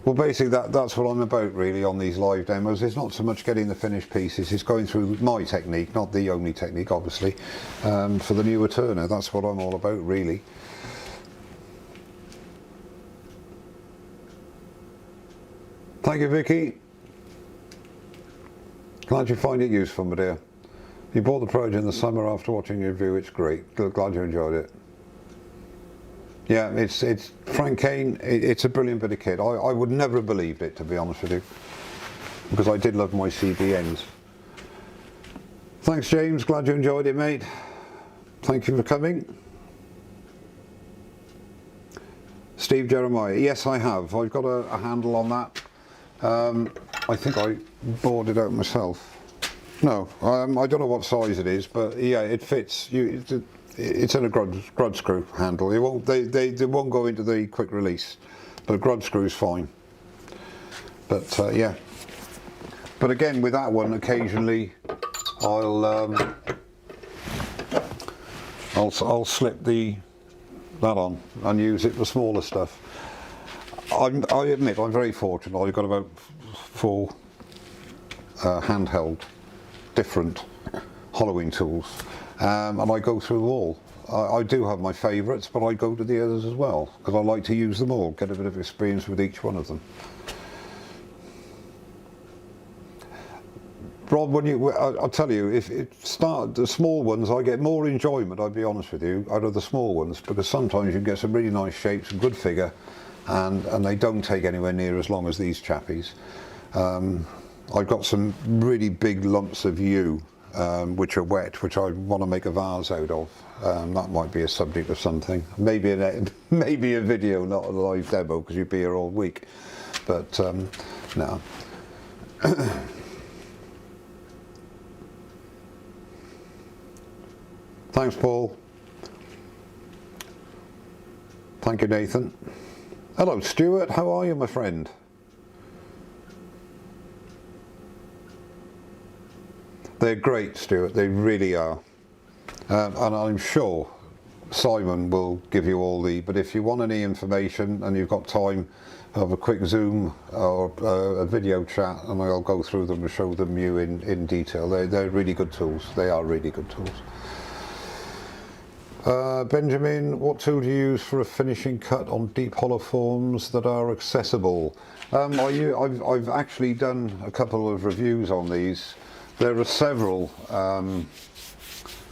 Well, basically that's what I'm about really on these live demos. It's not so much getting the finished pieces, it's going through my technique, not the only technique obviously, for the newer turner. That's what I'm all about really. Thank you, Vicky. Glad you find it useful, my dear. You bought the Crotch in the summer after watching your review. It's great. Glad you enjoyed it. Yeah, it's Frank Kane. It's a brilliant bit of kit. I would never have believed it, to be honest with you, because I did love my CBNs. Thanks, James. Glad you enjoyed it, mate. Thank you for coming. Steve Jeremiah. Yes, I have. I've got a handle on that. I think I bored it out myself. No, I don't know what size it is, but yeah, it fits. It's in a grud screw handle. They won't go into the quick release, but a grud screw is fine. But yeah. But again, with that one, occasionally I'll slip that on and use it for smaller stuff. I admit I'm very fortunate. I've got about 4 handheld different hollowing tools, and I go through them all. I do have my favourites, but I go to the others as well because I like to use them all, get a bit of experience with each one of them. Rob, I'll tell you, if it start the small ones, I get more enjoyment, I'll be honest with you, out of the small ones, because sometimes you get some really nice shapes, a good figure, and they don't take anywhere near as long as these chappies. I've got some really big lumps of yew, which are wet, which I want to make a vase out of. That might be a subject of something. Maybe a video, not a live demo, because you'd be here all week. But no. Thanks, Paul. Thank you, Nathan. Hello, Stuart. How are you, my friend? They're great, Stuart. They really are. And I'm sure Simon will give you all but if you want any information and you've got time, have a quick Zoom or a video chat and I'll go through them and show them you in detail. They're really good tools. They are really good tools. Benjamin, what tool do you use for a finishing cut on deep hollow forms that are accessible? I've actually done a couple of reviews on these. There are several,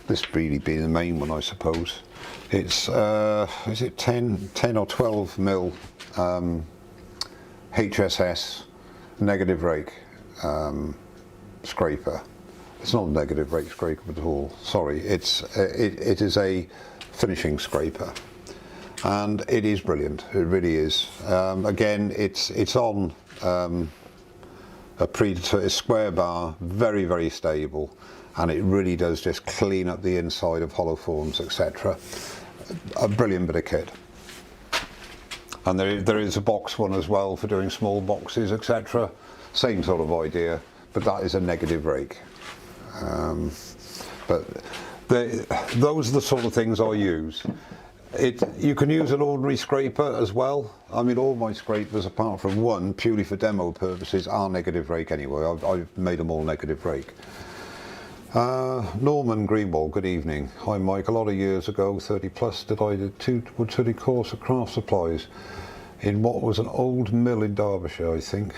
this really being the main one I suppose. It's, is it 10 or 12 mil HSS negative rake scraper. It's not a negative rake scraper at all, sorry, it is a finishing scraper and it is brilliant, it really is. Again, it's on a square bar, very, very stable, and it really does just clean up the inside of hollow forms, etc. A brilliant bit of kit. And there is a box one as well for doing small boxes, etc. Same sort of idea, but that is a negative rake. But those are the sort of things I use. You can use an ordinary scraper as well. I mean, all my scrapers, apart from one, purely for demo purposes, are negative rake anyway. I've made them all negative rake. Norman Greenwald, good evening. Hi Mike, a lot of years ago, 30 plus, did a 2 course of craft supplies in what was an old mill in Derbyshire, I think.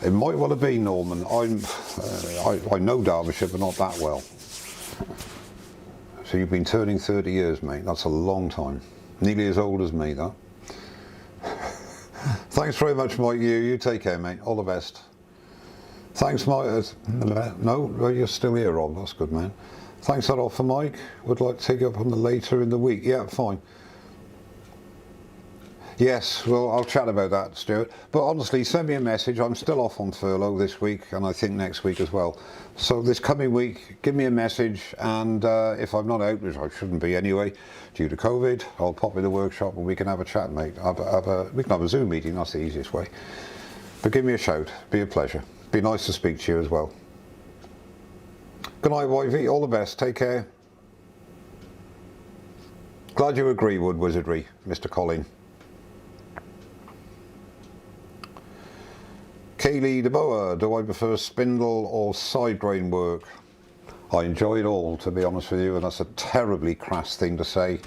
It might well have been, Norman. I know Derbyshire, but not that well. So you've been turning 30 years, mate. That's a long time. Nearly as old as me, that. Thanks very much, Mike. You take care, mate. All the best. Thanks, Mike. No, you're still here, Rob. That's good, man. Thanks that offer, Mike. Would like to take you up on the later in the week. Yeah, fine. Yes, well, I'll chat about that, Stuart. But honestly, send me a message. I'm still off on furlough this week, and I think next week as well. So this coming week, give me a message, and if I'm not out, which I shouldn't be anyway, due to COVID, I'll pop in the workshop and we can have a chat, mate. We can have a Zoom meeting, that's the easiest way. But give me a shout. Be a pleasure. Be nice to speak to you as well. Good night, Wifey. All the best. Take care. Glad you agree, Wood Wizardry, Mr. Colin. Kaylee DeBoer, do I prefer spindle or side grain work? I enjoy it all, to be honest with you, and that's a terribly crass thing to say.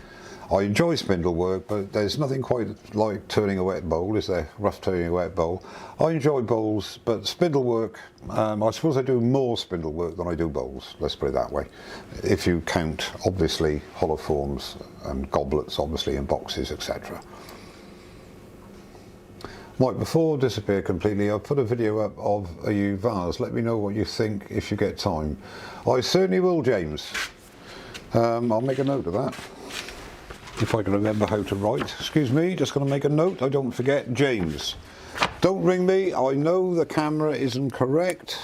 I enjoy spindle work, but there's nothing quite like turning a wet bowl, is there? Rough turning a wet bowl. I enjoy bowls, but spindle work, I suppose I do more spindle work than I do bowls, let's put it that way. If you count, obviously, hollow forms and goblets, obviously, and boxes, etc. Right, before I disappear completely, I'll put a video up of a vase. Let me know what you think if you get time. I certainly will, James. I'll make a note of that. If I can remember how to write. Excuse me, just going to make a note. I don't forget. James. Don't ring me. I know the camera isn't correct.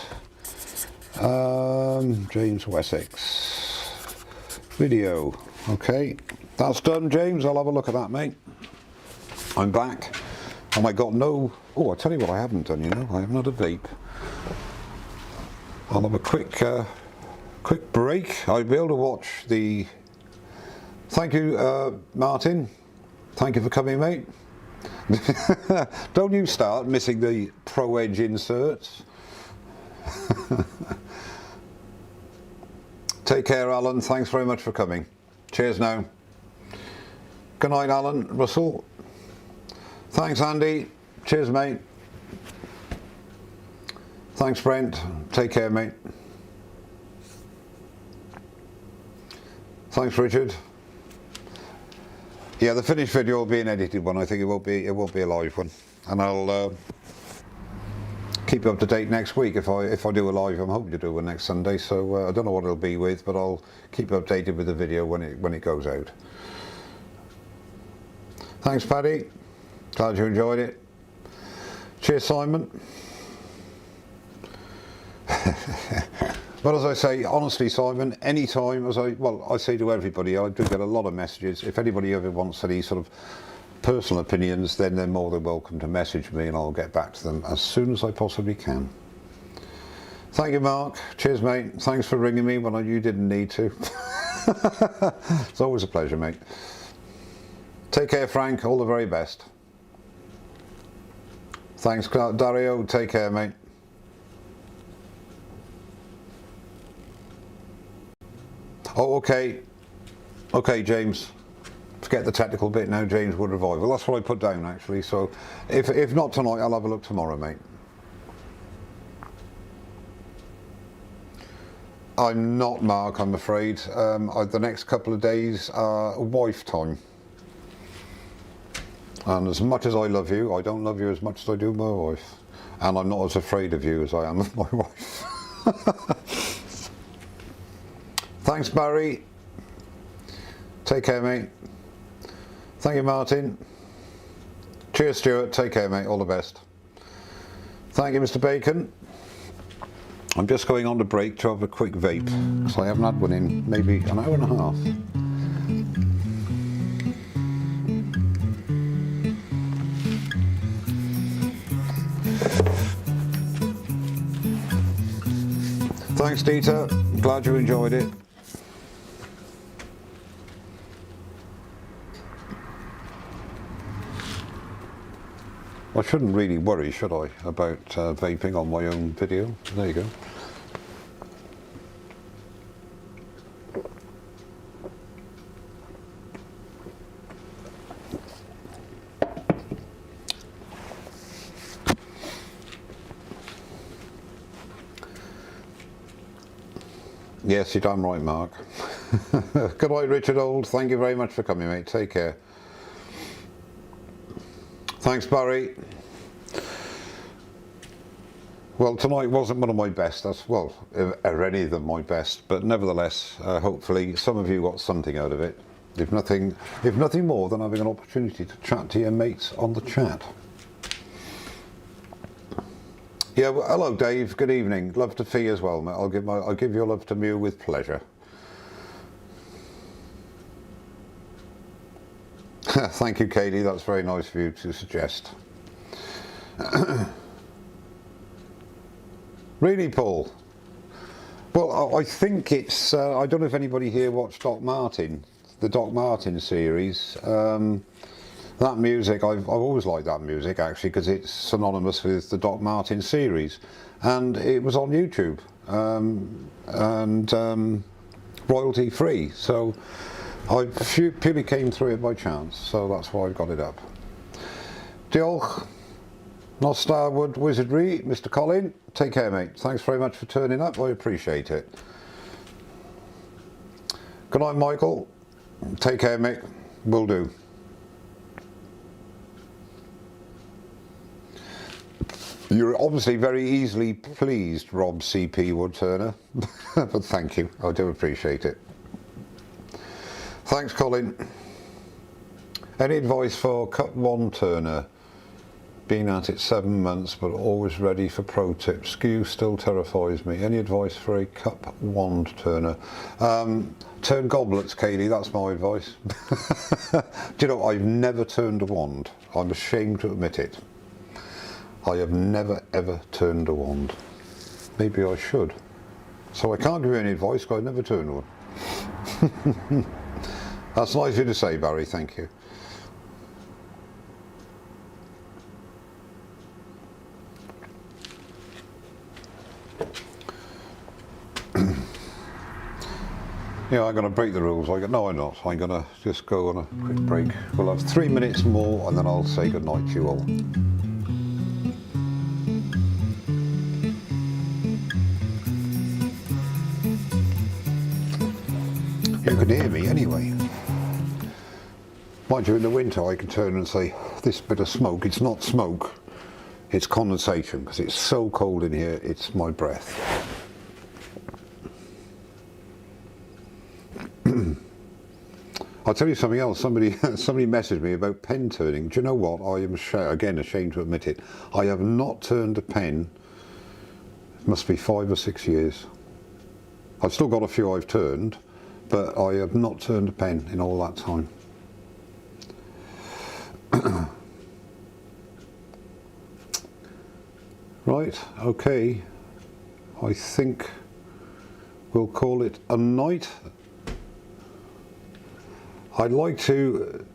James Wessex. Video. Okay. That's done, James. I'll have a look at that, mate. I'm back. And I got no... Oh, I'll tell you what I haven't done, you know. I haven't had a vape. I'll have a quick break. I'll be able to watch the... Thank you, Martin. Thank you for coming, mate. Don't you start missing the Pro Edge inserts. Take care, Alan. Thanks very much for coming. Cheers now. Good night, Alan. Russell. Thanks, Andy. Cheers, mate. Thanks, Brent. Take care, mate. Thanks, Richard. Yeah, the finished video will be an edited one. I think it won't be a live one, and I'll keep you up to date next week if I do a live. I'm hoping to do one next Sunday, so I don't know what it'll be with, but I'll keep you updated with the video when it goes out. Thanks, Paddy. Glad you enjoyed it. Cheers, Simon. But as I say, honestly, Simon, anytime, I say to everybody, I do get a lot of messages. If anybody ever wants any sort of personal opinions, then they're more than welcome to message me, and I'll get back to them as soon as I possibly can. Thank you, Mark. Cheers, mate. Thanks for ringing me when you didn't need to. It's always a pleasure, mate. Take care, Frank. All the very best. Thanks, Dario. Take care, mate. Oh, okay. Okay, James. Forget the technical bit now, James Wood Revival. That's what I put down, actually. So, if not tonight, I'll have a look tomorrow, mate. I'm not, Mark, I'm afraid. The next couple of days are wife time. And as much as I love you, I don't love you as much as I do my wife. And I'm not as afraid of you as I am of my wife. Thanks, Barry. Take care, mate. Thank you, Martin. Cheers, Stuart. Take care, mate. All the best. Thank you, Mr. Bacon. I'm just going on to break to have a quick vape, because I haven't had one in maybe an hour and a half. Thanks, Dieter. Glad you enjoyed it. I shouldn't really worry, should I, about vaping on my own video. There you go. Yes, you're damn right, Mark. Good night, Richard Old. Thank you very much for coming, mate. Take care. Thanks, Barry. Well, tonight wasn't one of my best. Are any of them my best? But nevertheless, hopefully some of you got something out of it. If nothing more than having an opportunity to chat to your mates on the chat. Yeah, well, hello, Dave. Good evening. Love to Fee as well, mate. I'll give your love to Mew with pleasure. Thank you, Katie. That's very nice of you to suggest. Really, Paul? Well, I think it's... I don't know if anybody here watched Doc Martin the Doc Martin series. That music, I've always liked that music actually, because it's synonymous with the Doc Martin series, and it was on YouTube and royalty free, so I purely came through it by chance, so that's why I got it up. Diolch, Nos Starwood Wizardry, Mr. Colin, take care mate, thanks very much for turning up, I appreciate it. Good night Michael, take care mate, will do. You're obviously very easily pleased, Rob C.P. Wood-Turner, but thank you, I do appreciate it. Thanks Colin. Any advice for Cup 1 Turner? Been at it 7 months but always ready for pro tips. Skew still terrifies me. Any advice for a Cup 1 Turner? Turn goblets, Kaylee, that's my advice. Do you know, I've never turned a wand. I'm ashamed to admit it. I have never ever turned a wand. Maybe I should. So I can't give you any advice because I've never turned one. That's nice of you to say, Barry, thank you. Yeah, I'm going to break the rules. No, I'm not. I'm going to just go on a quick break. We'll have 3 minutes more and then I'll say goodnight to you all. You can hear me anyway. Mind you, in the winter I can turn and say, this bit of smoke, it's not smoke, it's condensation, because it's so cold in here, it's my breath. I'll tell you something else, somebody messaged me about pen turning. Do you know what, I am again ashamed to admit it, I have not turned a pen, it must be 5 or 6 years. I've still got a few I've turned, but I have not turned a pen in all that time. Right, okay, I think we'll call it a night. I'd like to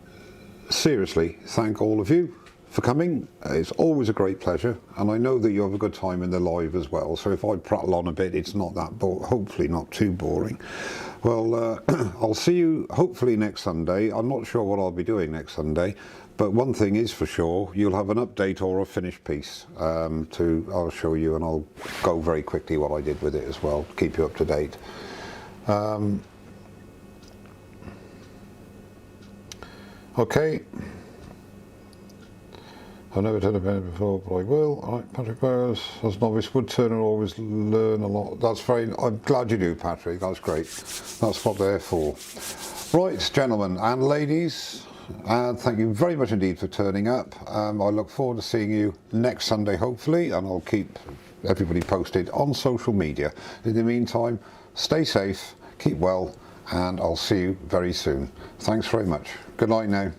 seriously thank all of you for coming. It's always a great pleasure, and I know that you have a good time in the live as well, so if I prattle on a bit, it's not that hopefully not too boring. Well, I'll see you hopefully next Sunday. I'm not sure what I'll be doing next Sunday, but one thing is for sure, you'll have an update or a finished piece I'll show you, and I'll go very quickly what I did with it as well, keep you up to date. Okay. I've never turned a pen before, but I will. All right, Patrick Bowers, as novice wood-turner, always learn a lot. That's very, I'm glad you do, Patrick, that's great. That's what they're for. Right, gentlemen and ladies, thank you very much indeed for turning up. I look forward to seeing you next Sunday, hopefully, and I'll keep everybody posted on social media. In the meantime, stay safe, keep well, and I'll see you very soon. Thanks very much. Good night now.